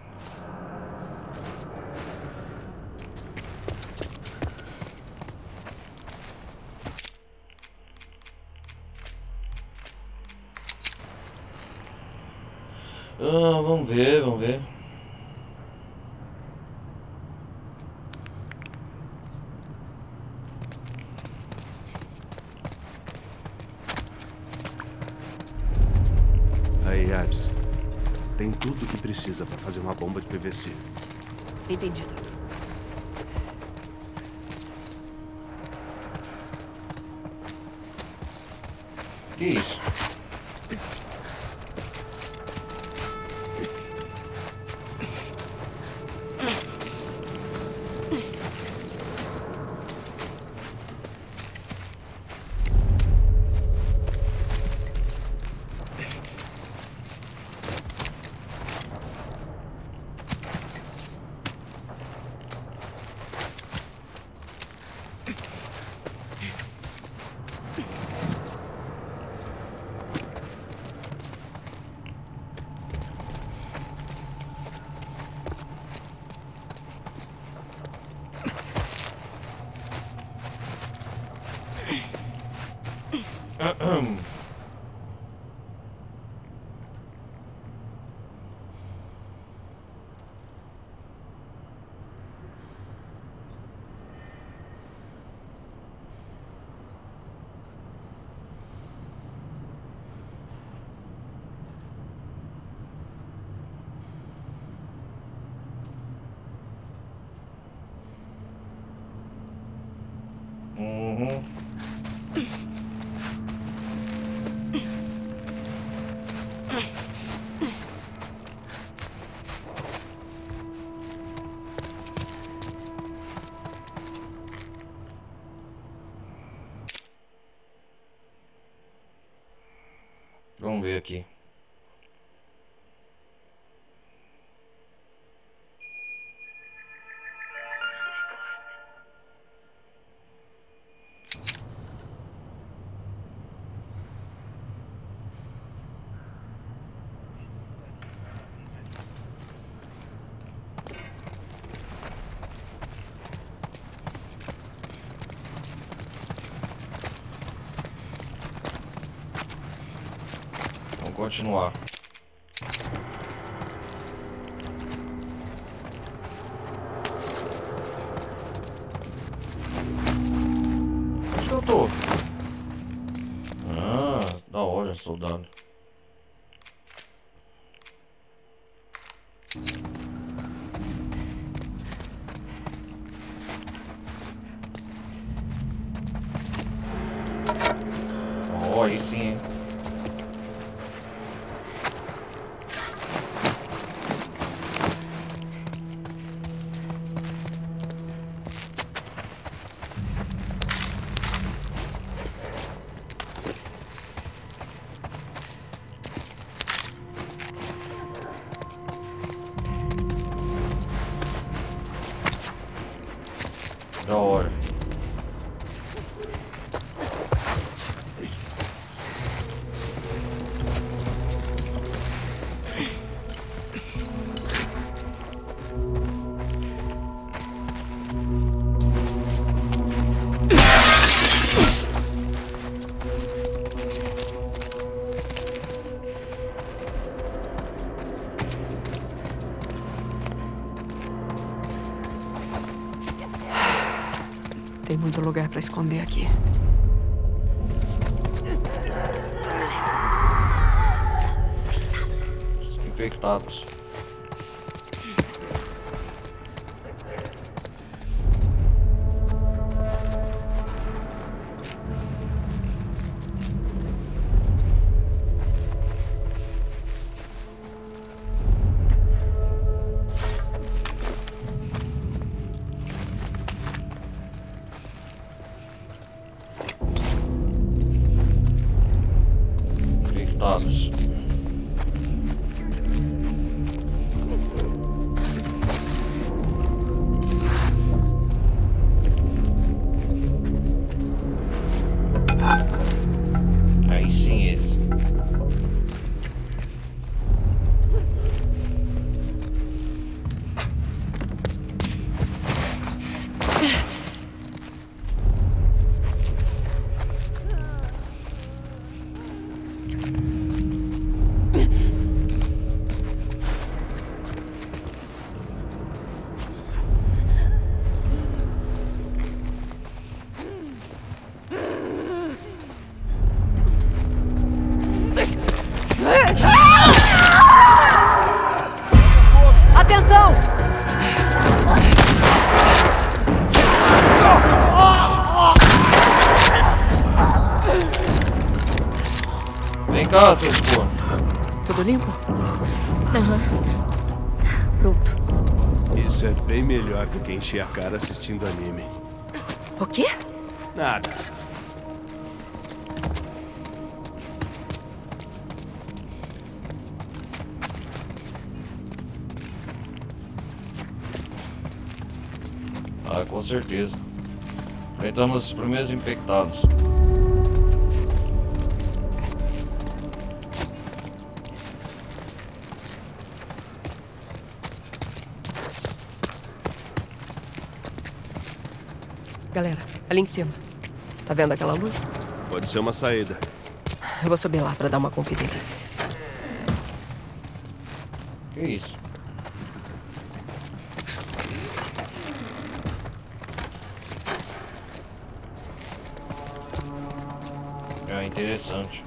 Vamos ver. Aí, Abs. Tem tudo o que precisa para fazer uma bomba de PVC. Entendido. Que isso? Vamos ver aqui. Vamos continuar. Onde eu tô? Ah, da hora, soldado. Oh, aí sim, hein? Da hora. Tem muito lugar pra esconder aqui. Infectados. Infectados. Aí sim esse. Atenção! Vem cá, seu porra. Tudo limpo? Aham. Pronto. Isso é bem melhor do que encher a cara assistindo anime. O quê? Nada. Ah, com certeza. Enfrentamos os primeiros infectados. Galera, ali em cima. Tá vendo aquela luz? Pode ser uma saída. Eu vou subir lá pra dar uma conferida. Que isso? É interessante.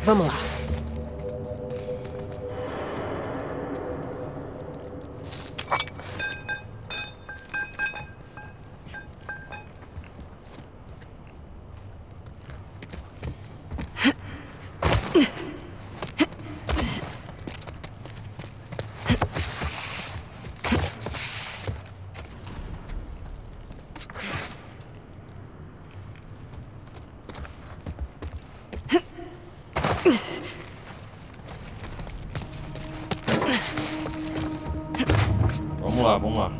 Vamos lá. Vamos lá.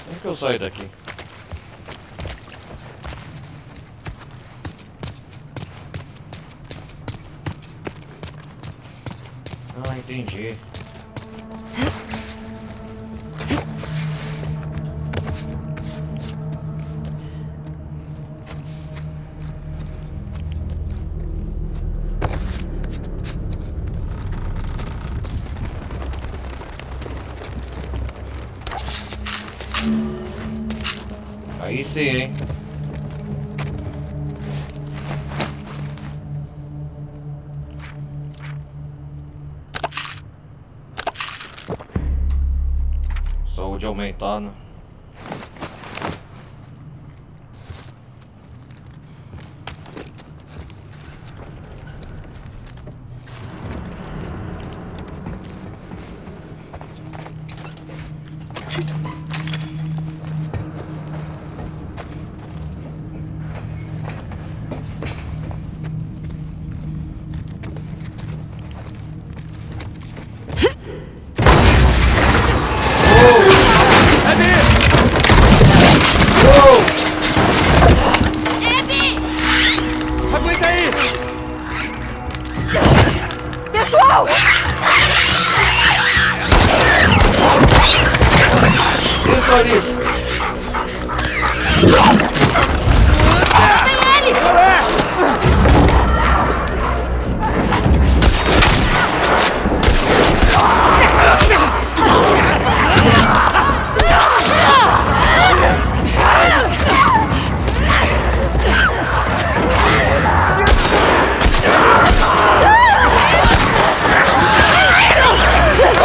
Como que eu saio daqui? Ah, entendi. Aí sim, hein? Saúde aumentada. Aguenta aí! Pessoal! Isso ali!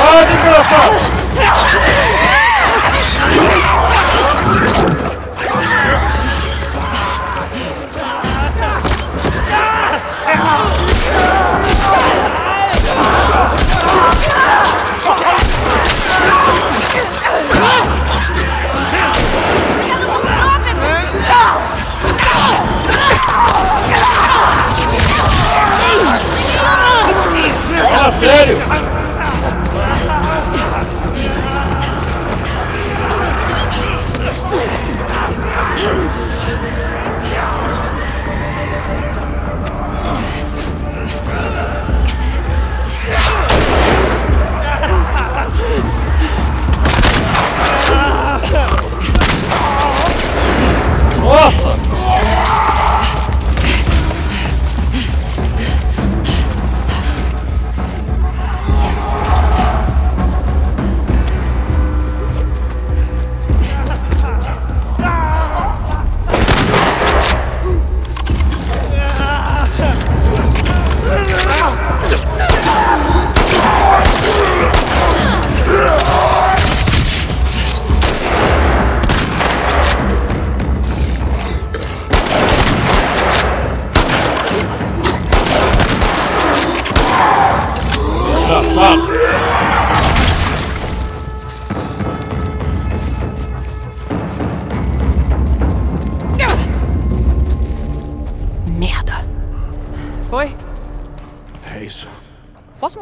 Ah, desgraçado! Fala sério!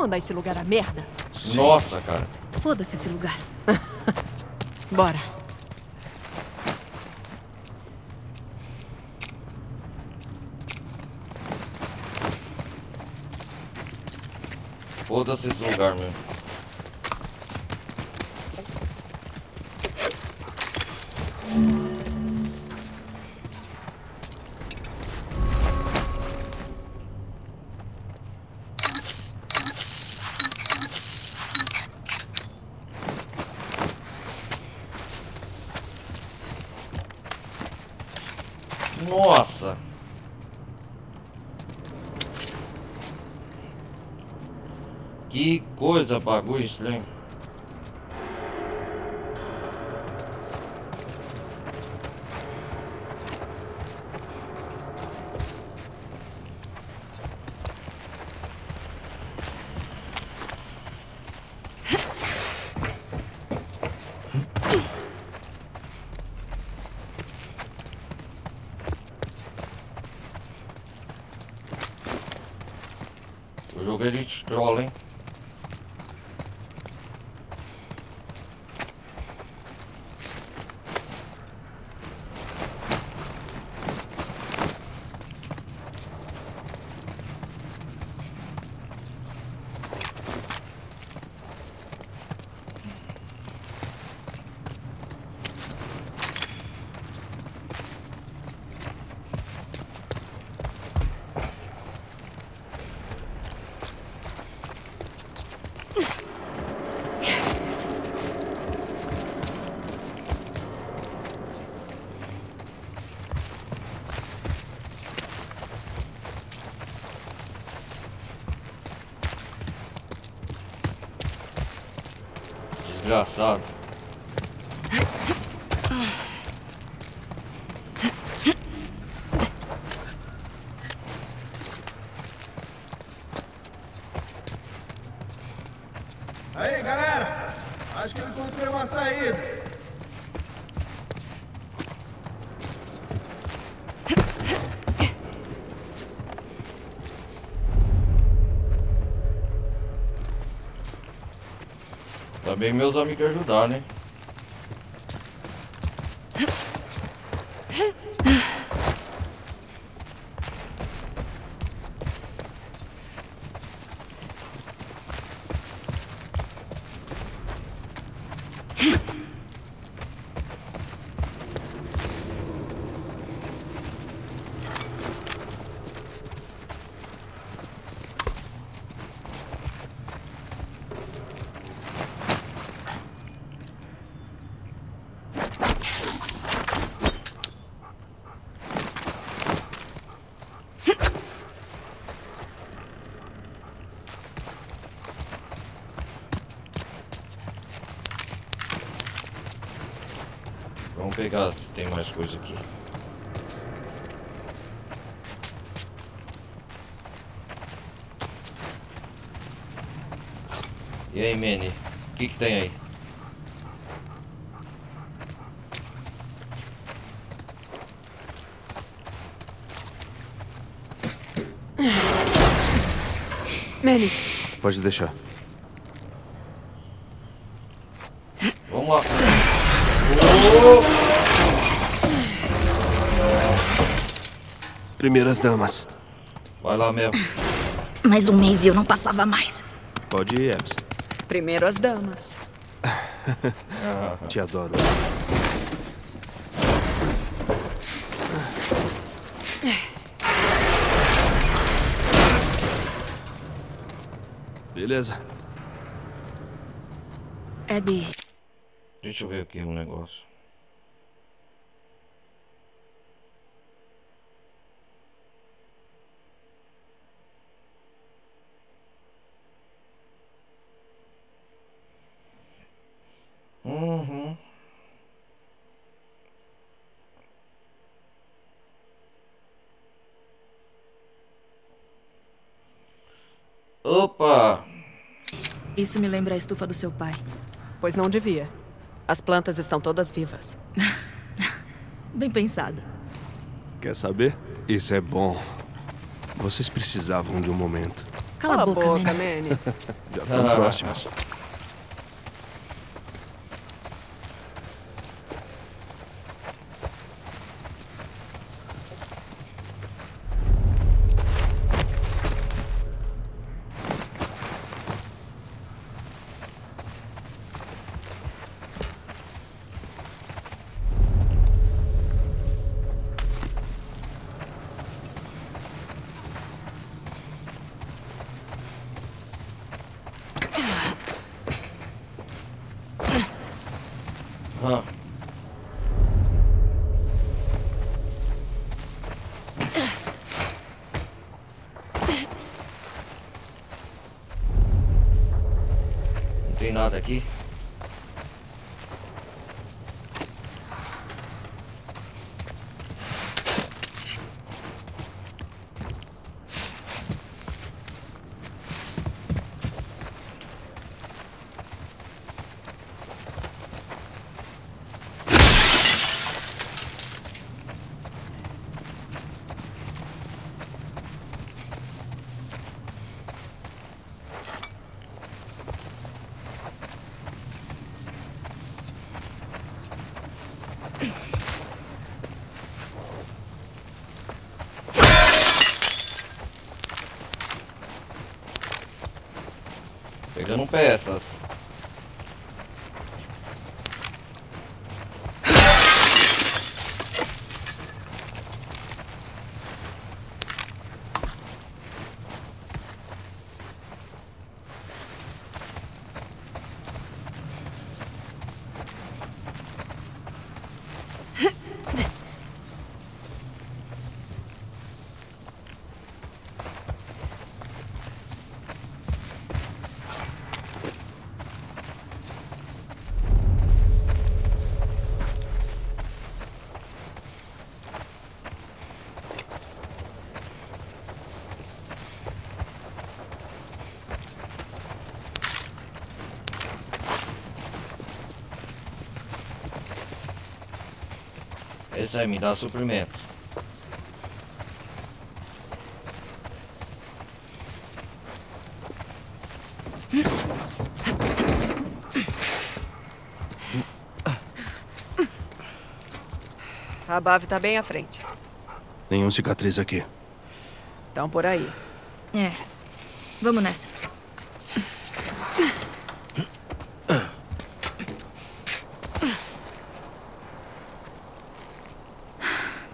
mandar esse lugar a merda? Nossa, cara. Foda-se esse lugar. Bora. Foda-se esse lugar mesmo. Nossa! Que coisa, bagulho estranho. O jogo é de troll, hein? Desgraçado. Aí, galera! Acho que eu encontrei uma saída. Também meus amigos ajudar, né? Vamos pegar se tem mais coisa aqui. E aí, Manny? O que tem aí? Manny. Pode deixar. Vamos lá. Primeiras damas. Vai lá mesmo. Mais um mês e eu não passava mais. Pode ir, Ebbs. Primeiro as damas. Te adoro. Beleza. Abby. Deixa eu ver aqui um negócio. Uhum. Opa! Isso me lembra a estufa do seu pai. Pois não devia. As plantas estão todas vivas. Bem pensado. Quer saber? Isso é bom. Vocês precisavam de um momento. Cala a boca, Manny. Já estão próximos. Ah. Não tem nada aqui. Pegando peças. Esse aí me dá suprimentos. A Bav tá bem à frente. Nenhum cicatriz aqui. Então por aí. É. Vamos nessa.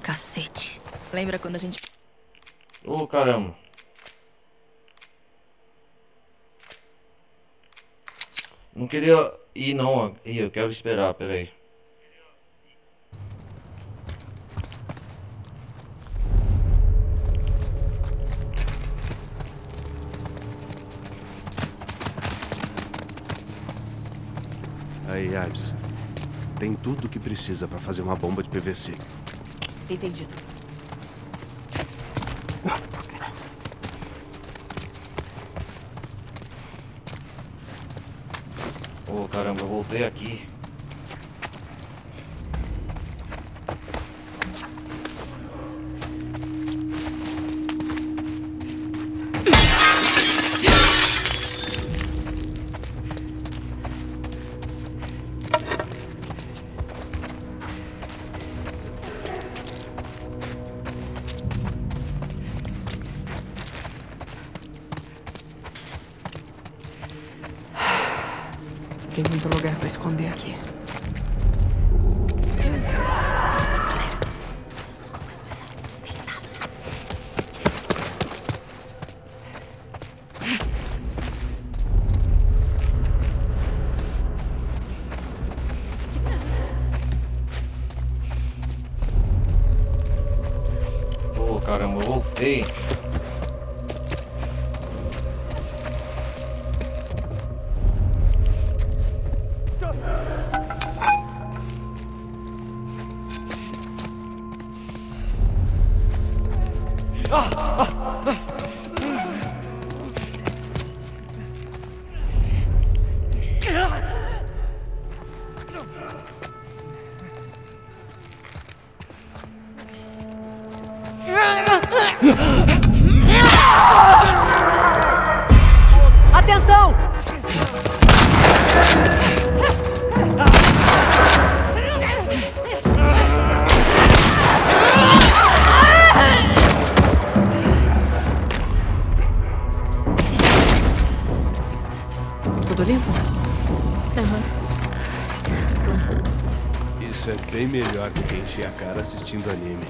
Cacete. Lembra quando a gente... Ô, caramba. Não queria ir não. Ih, eu quero esperar, peraí. Aí, Ives. Tem tudo o que precisa para fazer uma bomba de PVC. Entendido. Ô, caramba, eu voltei aqui. Tem muito lugar pra esconder aqui. Ô, caramba, eu voltei. Tudo limpo? Isso é bem melhor do que encher a cara assistindo anime.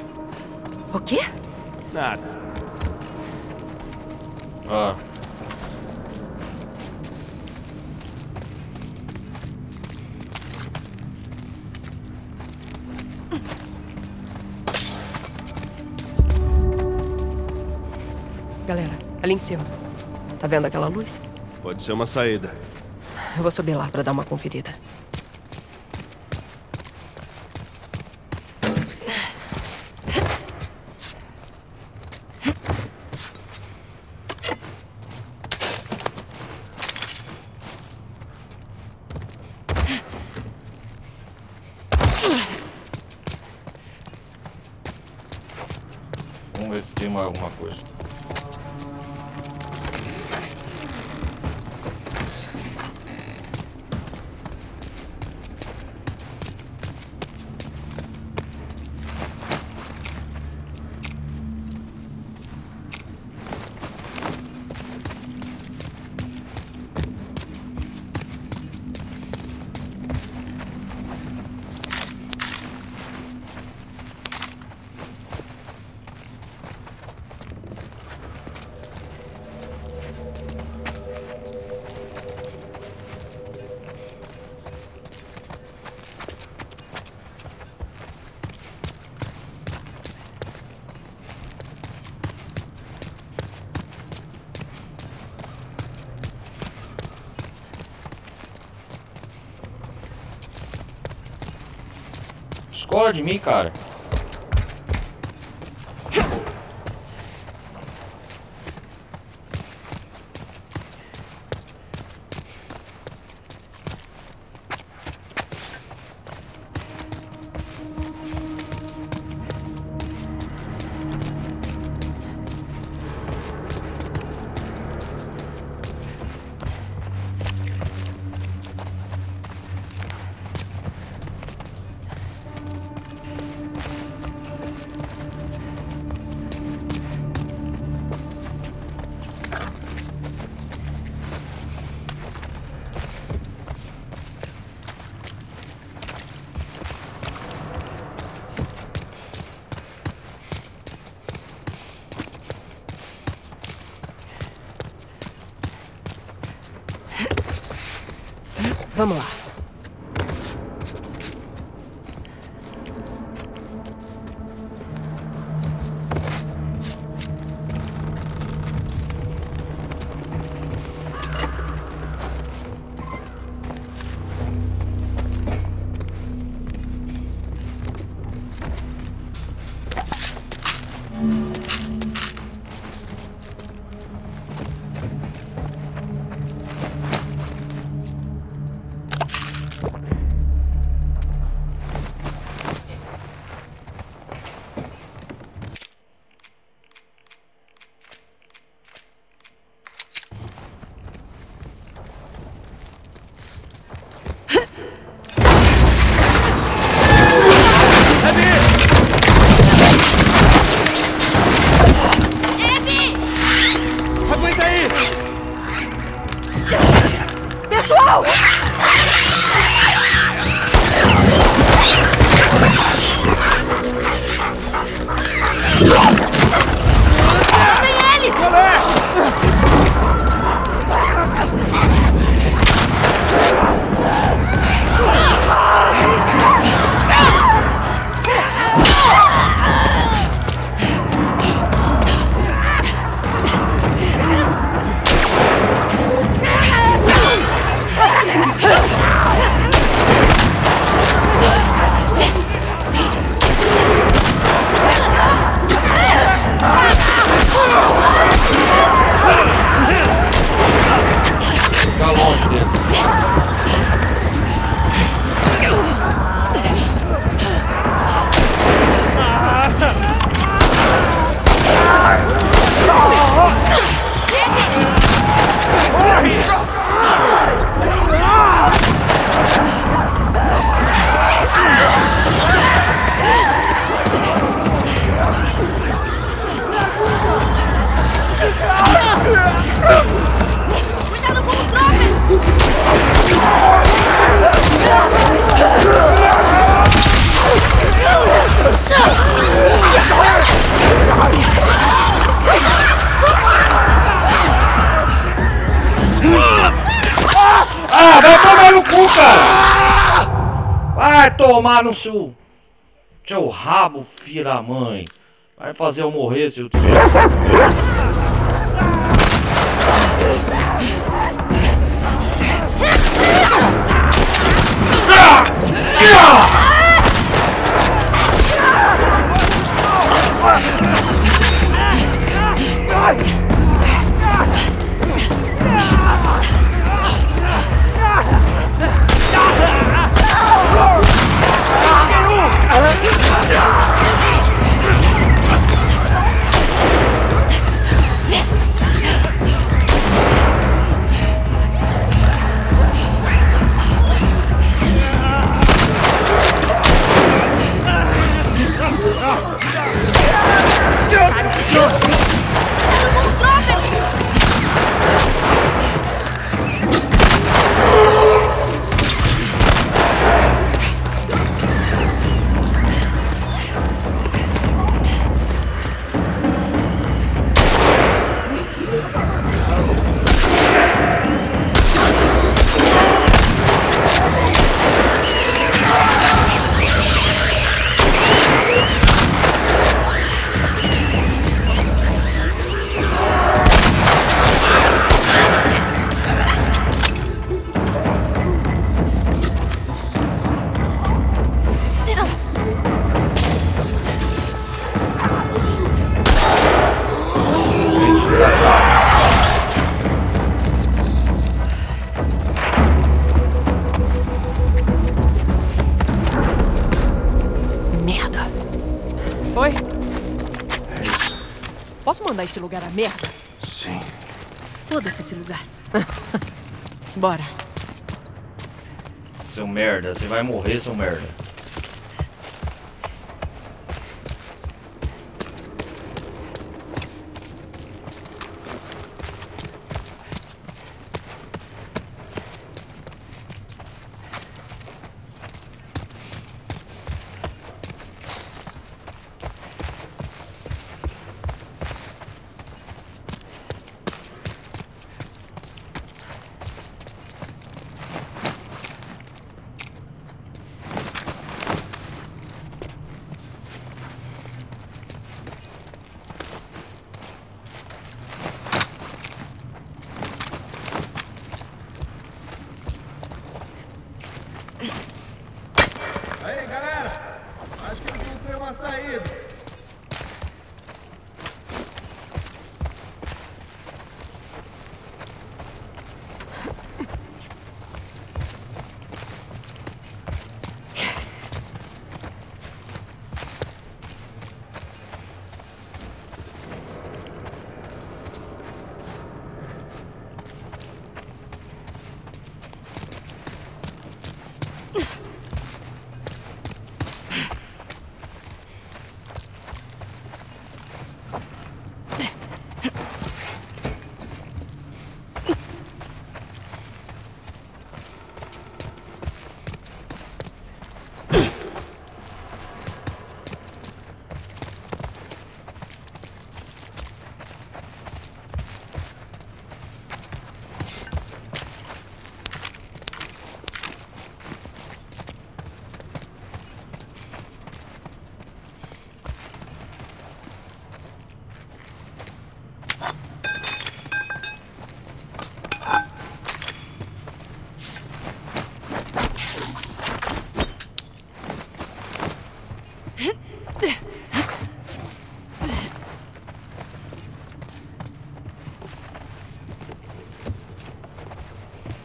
O quê? Nada. Ah. Galera, ali em cima. Tá vendo aquela luz? Pode ser uma saída. Eu vou subir lá pra dar uma conferida. Vamos ver se tem mais alguma coisa. Escola de mim, cara. Vamos lá. no cu, cara! Vai tomar no seu rabo, filho da mãe. Vai fazer eu morrer, seu... Merda. Oi? Posso mandar esse lugar a merda? Sim. Foda-se esse lugar. Bora. Seu merda, você vai morrer, seu merda. Aí, galera! Acho que eles vão ter uma saída.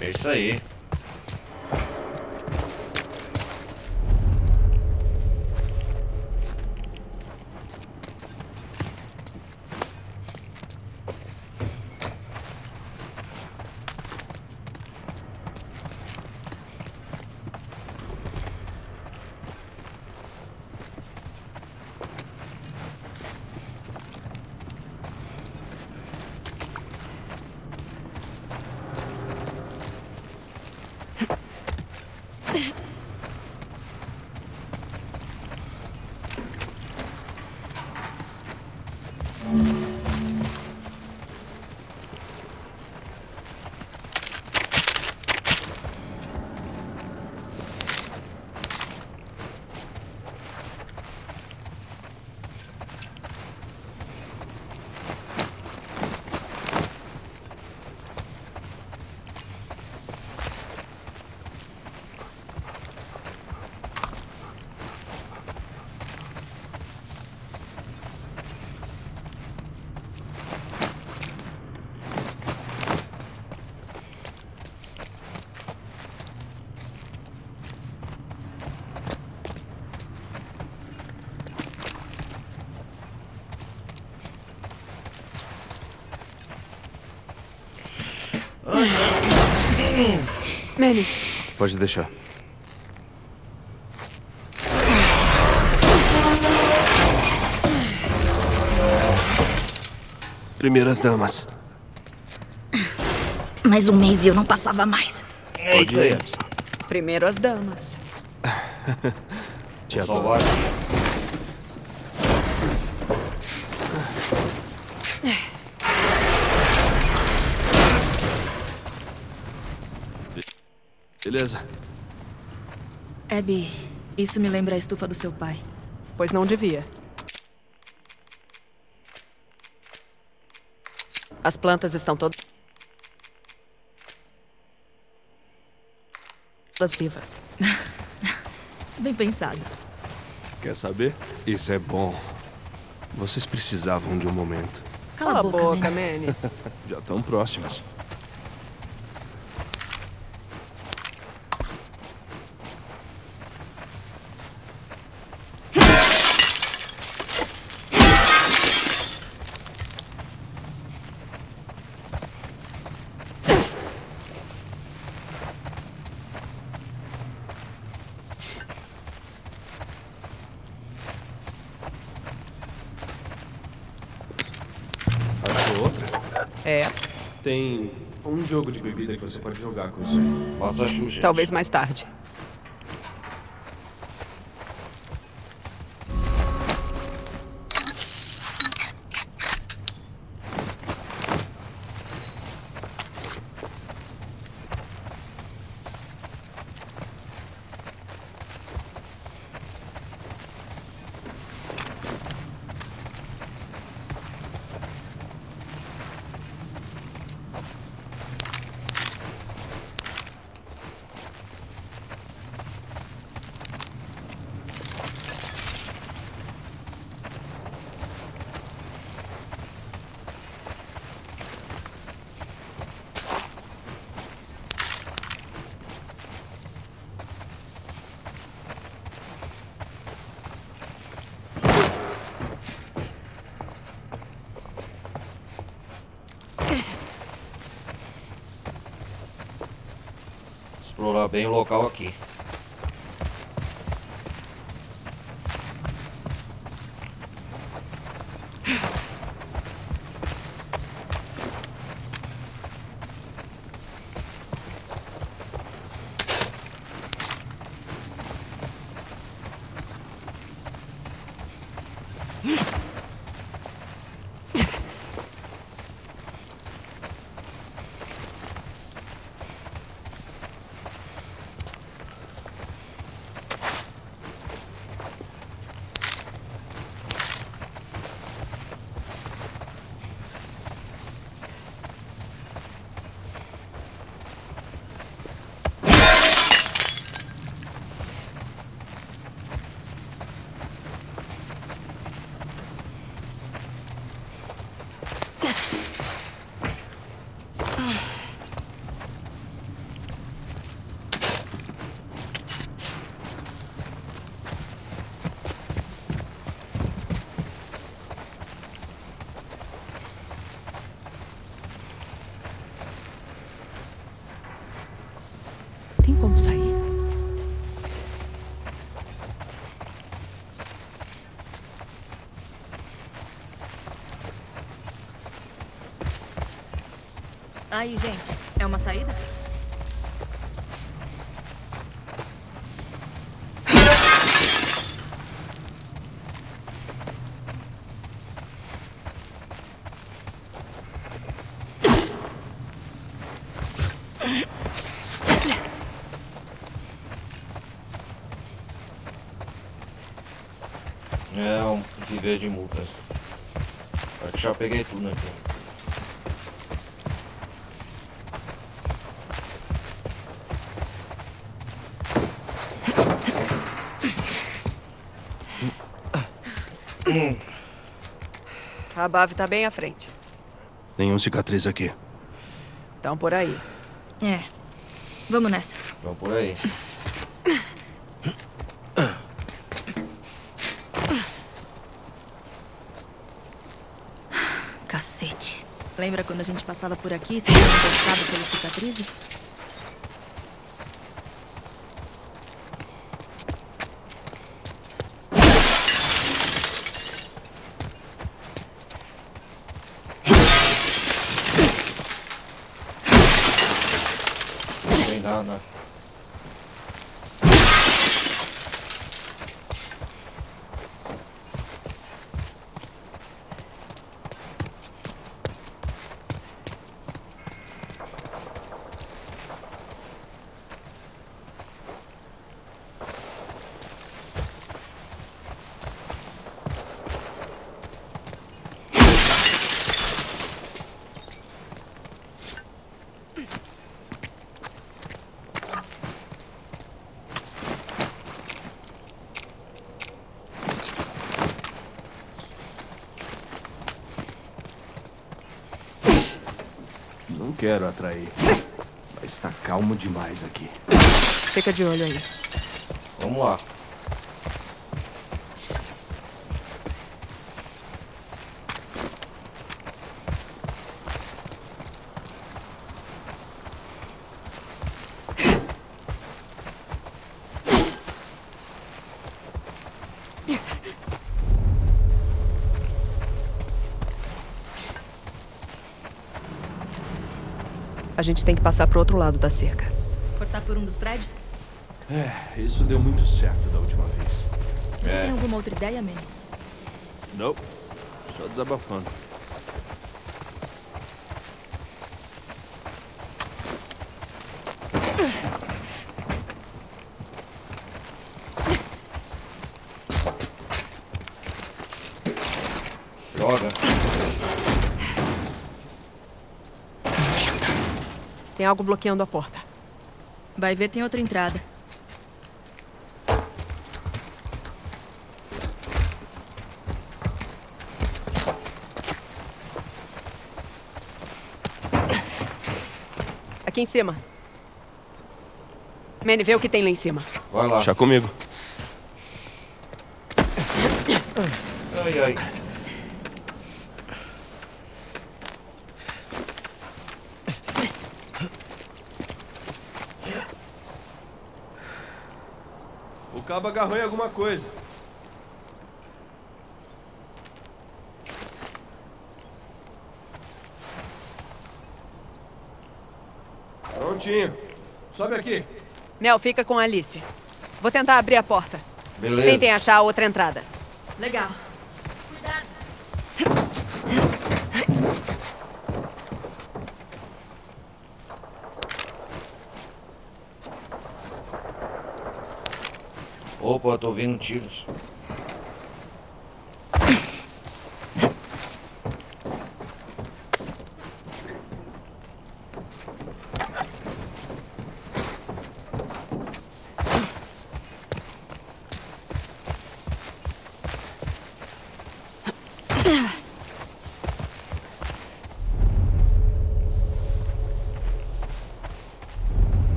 É isso aí. Manny. Pode deixar. Primeiras damas. Mais um mês e eu não passava mais. Pode ir. Primeiro as damas. Te adoro. Beleza. Abby, isso me lembra a estufa do seu pai. Pois não devia. As plantas estão todas vivas. Bem pensado. Quer saber? Isso é bom. Vocês precisavam de um momento. Cala a boca, Manny. Já estão próximos. É. Tem um jogo de bebida que você pode jogar com isso aí. Faça gente. Talvez mais tarde. Explorar bem o local aqui. Tem como sair? Aí, gente, é uma saída? É um viver de multas. Acho que já peguei tudo aqui. A Bav tá bem à frente. Nenhum cicatriz aqui. Então por aí. É. Vamos nessa. Vamos por aí. Cacete. Lembra quando a gente passava por aqui e se sendo encostado pelas cicatrizes? quero atrair. Mas está calmo demais aqui. Fica de olho aí. Vamos lá. A gente tem que passar pro outro lado da cerca. Cortar por um dos prédios? É, isso deu muito certo da última vez. Você tem alguma outra ideia, Manny? Não, só desabafando. Droga. Tem algo bloqueando a porta. Vai ver, tem outra entrada. Aqui em cima. Manny, vê o que tem lá em cima. Vai lá. Deixa comigo. Ai, ai. O cabo agarrou em alguma coisa. Prontinho. Sobe aqui. Mel, fica com a Alice. Vou tentar abrir a porta. Beleza. Tentem achar a outra entrada. Legal. Opa, tô ouvindo tiros.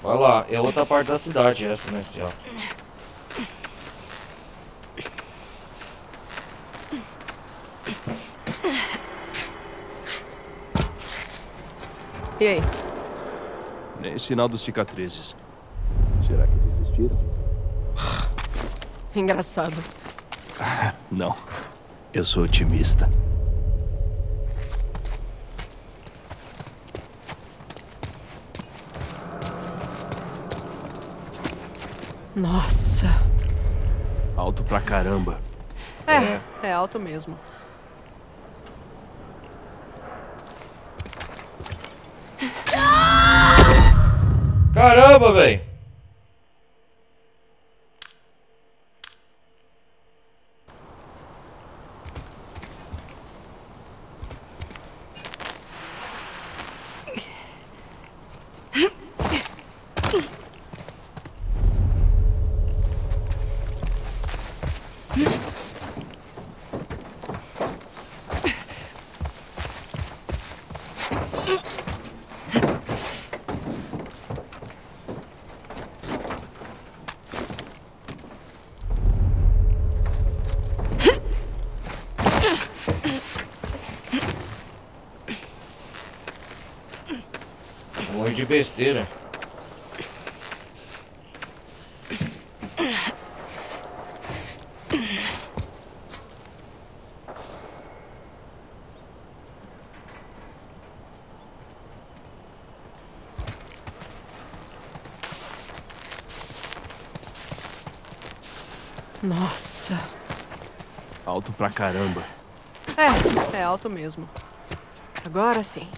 Vai lá, é outra parte da cidade essa, né, Ciel? E aí? Nem sinal dos cicatrizes. Será que desistiram? Engraçado. Não. Eu sou otimista. Nossa. Alto pra caramba. É alto mesmo. Caramba, velho! Morre de besteira. Nossa. Alto pra caramba. É alto mesmo. Agora sim.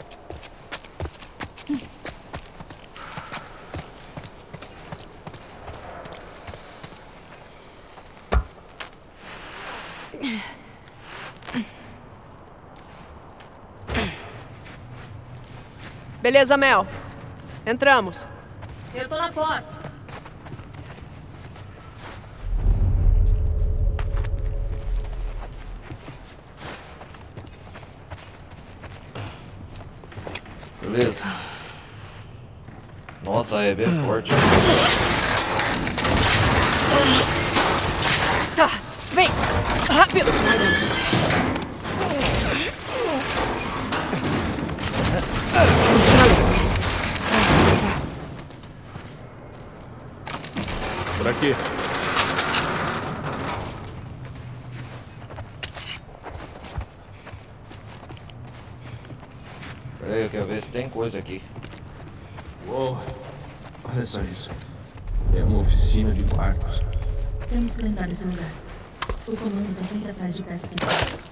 Beleza, Mel. Entramos. Eu tô na porta. Beleza. Nossa, é bem forte. Tá, vem! Rápido! Por aqui. Peraí, eu quero ver se tem coisa aqui. Uou, olha só isso. É uma oficina de barcos. Temos que lembrar desse lugar. O comando tá sempre atrás de peças quebradas.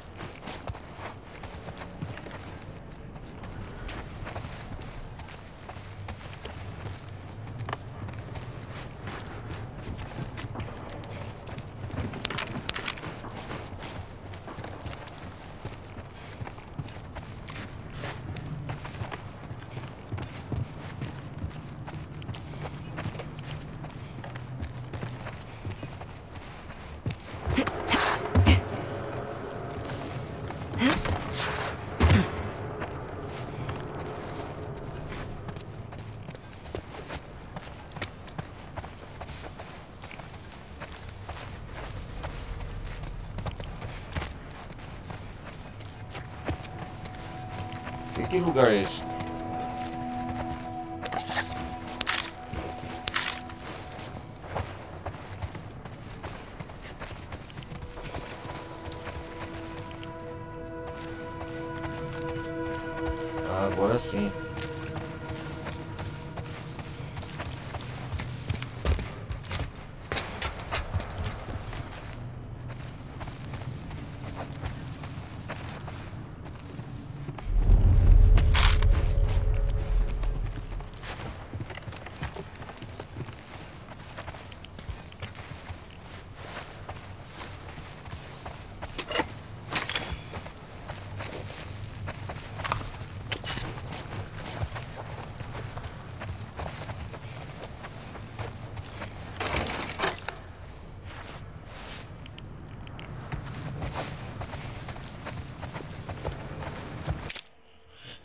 Que lugar é esse? Ah, agora sim.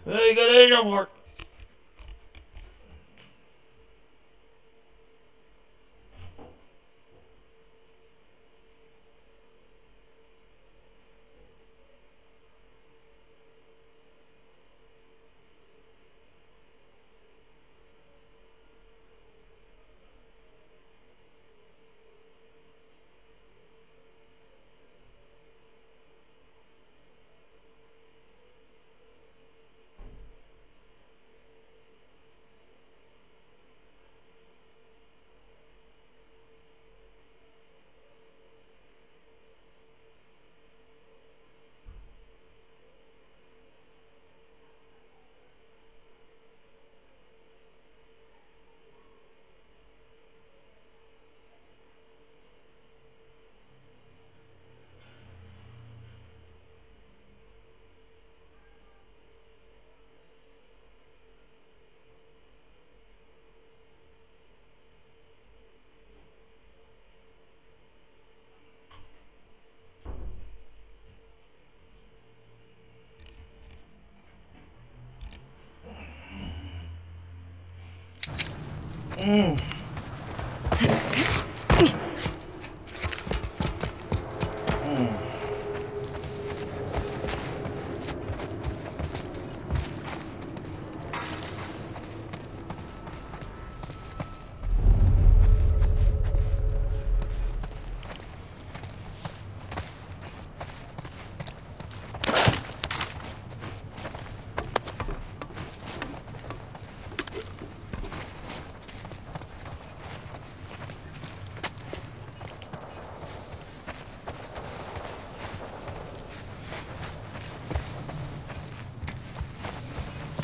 Ei, igreja, amor.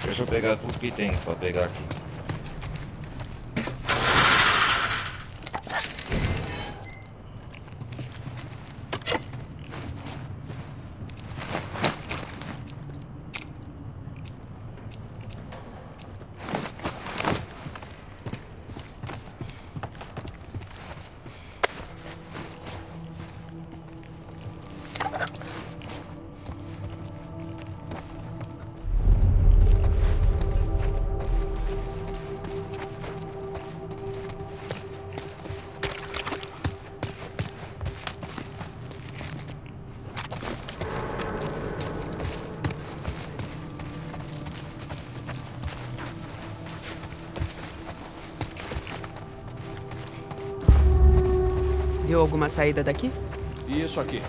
Deixa eu pegar tudo que tem pra pegar aqui. viu alguma saída daqui? E isso aqui?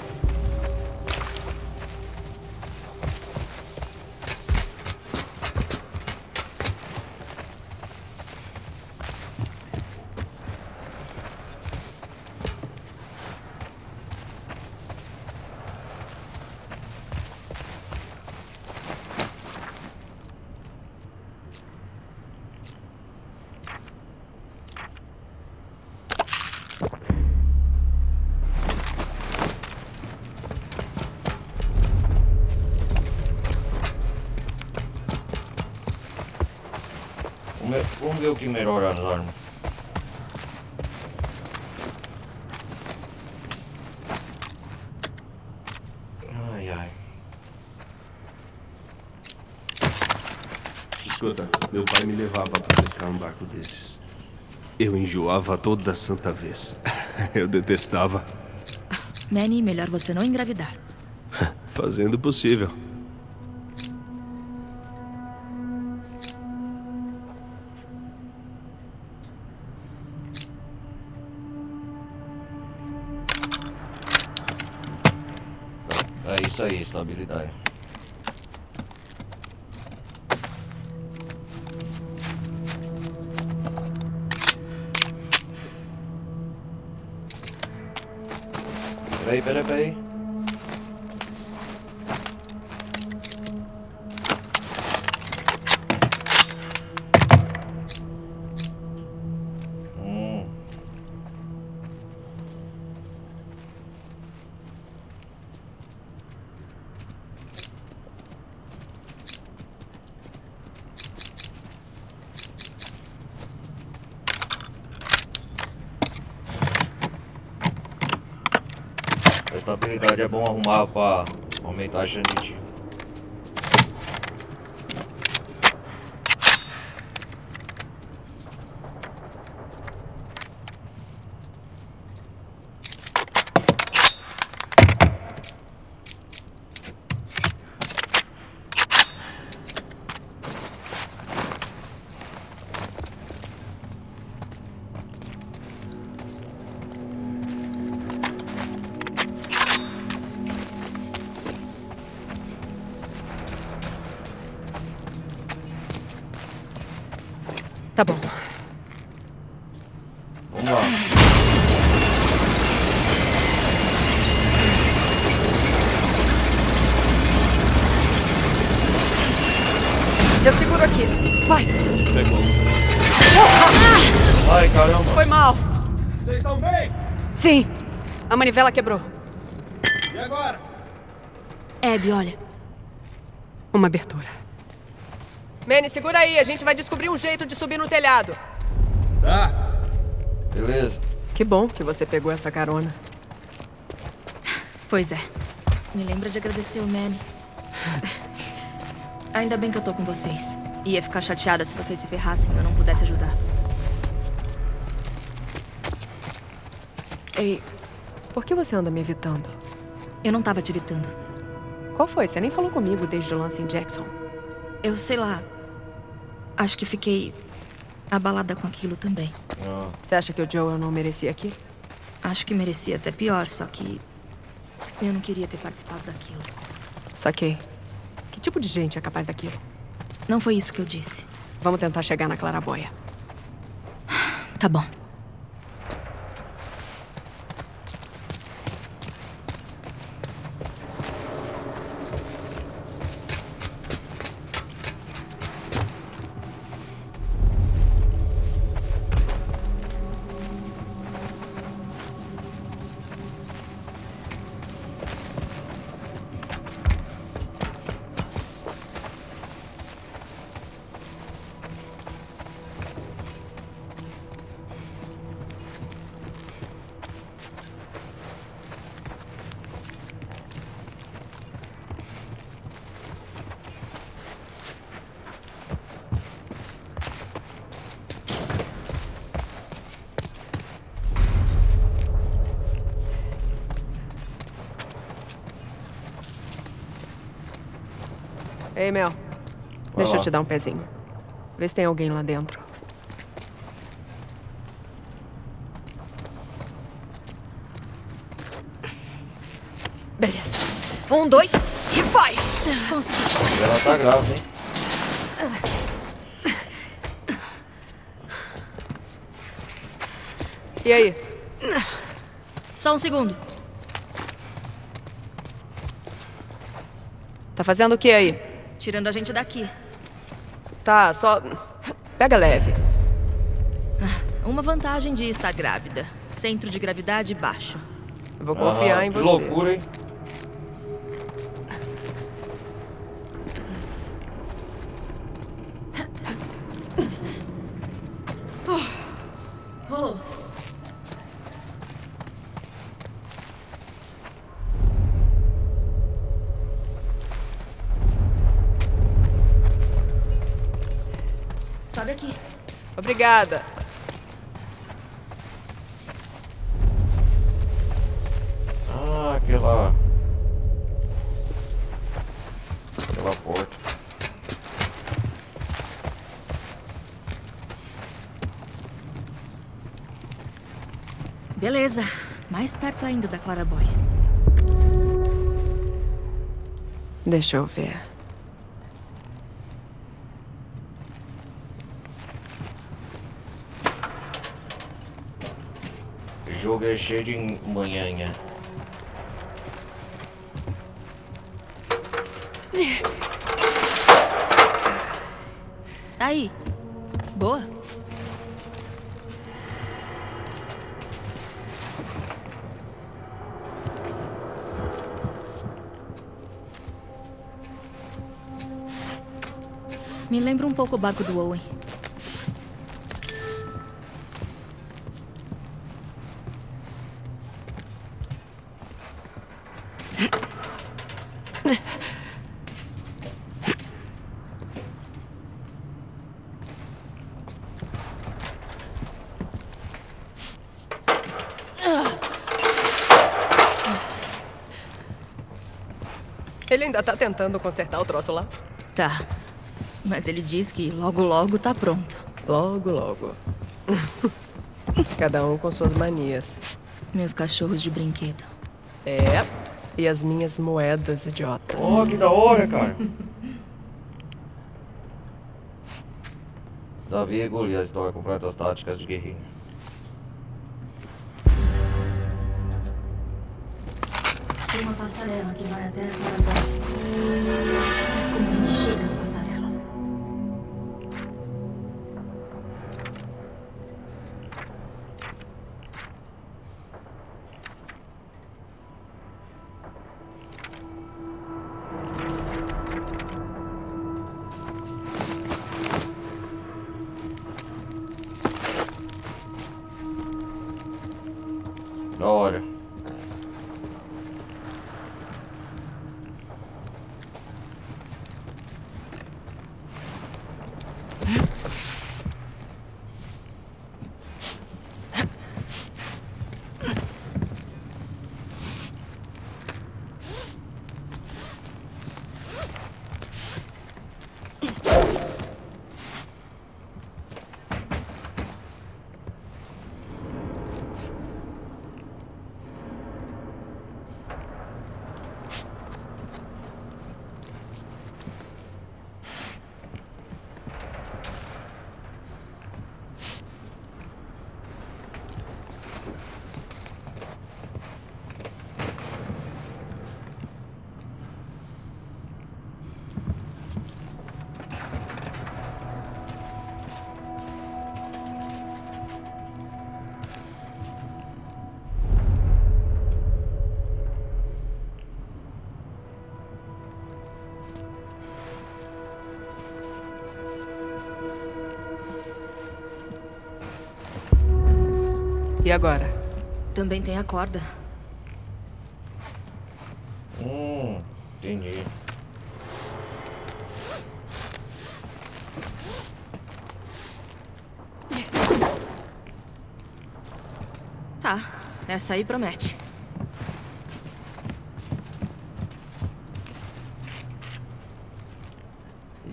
Vamos ver o que melhora as armas. Ai, ai. Escuta, meu pai me levava pra pescar um barco desses. Eu enjoava toda santa vez. Eu detestava. Manny, melhor você não engravidar. Fazendo o possível. É isso aí, estabilidade. Peraí. A estabilidade é bom arrumar para aumentar a sanidade. Tá bom. Vamos lá. Eu seguro aqui. Vai. Pegou. Ai, caramba. Foi mal. Vocês estão bem? Sim. A manivela quebrou. E agora? Abby, olha. Uma abertura. Manny, segura aí. A gente vai descobrir um jeito de subir no telhado. Tá. Beleza. Que bom que você pegou essa carona. Pois é. Me lembra de agradecer o Manny. Ainda bem que eu tô com vocês. Ia ficar chateada se vocês se ferrassem e eu não pudesse ajudar. Ei, por que você anda me evitando? Eu não tava te evitando. Qual foi? Você nem falou comigo desde o lance em Jackson. Eu sei lá. Acho que fiquei abalada com aquilo também. Você acha que o Joel não merecia aquilo? Acho que merecia até pior, só que eu não queria ter participado daquilo. Saquei. Que tipo de gente é capaz daquilo? Não foi isso que eu disse. Vamos tentar chegar na claraboia. Tá bom. Ei, Mel. Deixa eu te dar um pezinho. Vê se tem alguém lá dentro. Beleza. 1, 2 e vai! Consegui. Ela tá grávida, hein? E aí? Só um segundo. Tá fazendo o que aí? Tirando a gente daqui. Tá, só... Pega leve. Uma vantagem de estar grávida. Centro de gravidade baixo. Eu vou confiar em que você. loucura, hein? Rolou. Sobe aqui. Obrigada. Ah, aquela porta. Beleza. Mais perto ainda da Claraboy. Deixa eu ver. O jogo é cheio de manhanha. Aí. Boa. Me lembra um pouco o barco do Owen. Ele ainda tá tentando consertar o troço lá? Tá. Mas ele diz que logo logo tá pronto. Logo, logo. Cada um com suas manias. Meus cachorros de brinquedo. É. E as minhas moedas idiotas. Oh, que da hora, cara. Davi e Golias, história completa das táticas de guerrilha. Tem uma passarela que vai até a Claraboy. Mas como a gente chega na passarela? Da hora. E agora? Também tem a corda. Entendi. Tá, essa aí promete.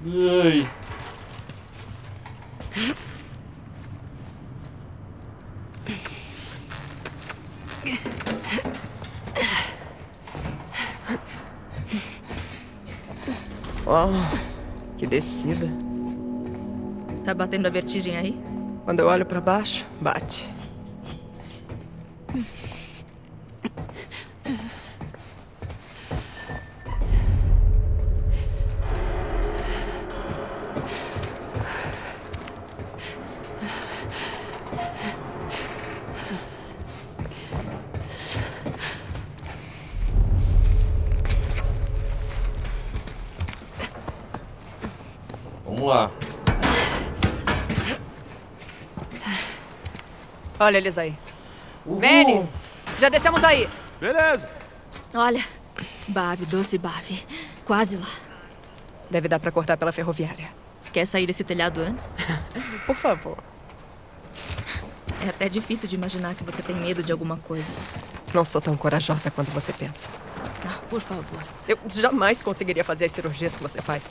Ai. Oh, que descida. Tá batendo a vertigem aí? Quando eu olho pra baixo, bate. Vamos lá. Olha eles aí. Manny, já descemos aí. Beleza. Olha, Bave, doce Bave. Quase lá. Deve dar pra cortar pela ferroviária. Quer sair desse telhado antes? Por favor. É até difícil de imaginar que você tem medo de alguma coisa. Não sou tão corajosa quanto você pensa. Ah, por favor. Eu jamais conseguiria fazer as cirurgias que você faz.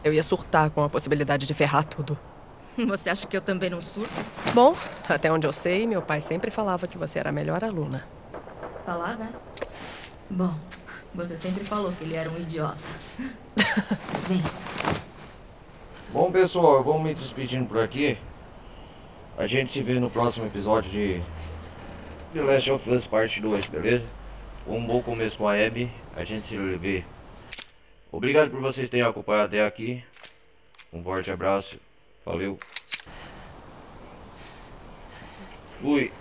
Eu ia surtar com a possibilidade de ferrar tudo. Você acha que eu também não surto? Bom, até onde eu sei, meu pai sempre falava que você era a melhor aluna. Falava? Bom, você sempre falou que ele era um idiota. Vem. Bom, pessoal, eu vou me despedindo por aqui. A gente se vê no próximo episódio de The Last of Us Parte 2, beleza? Um bom começo com a Abby. A gente se vê. Obrigado por vocês terem acompanhado até aqui. Um forte abraço. Valeu. Fui.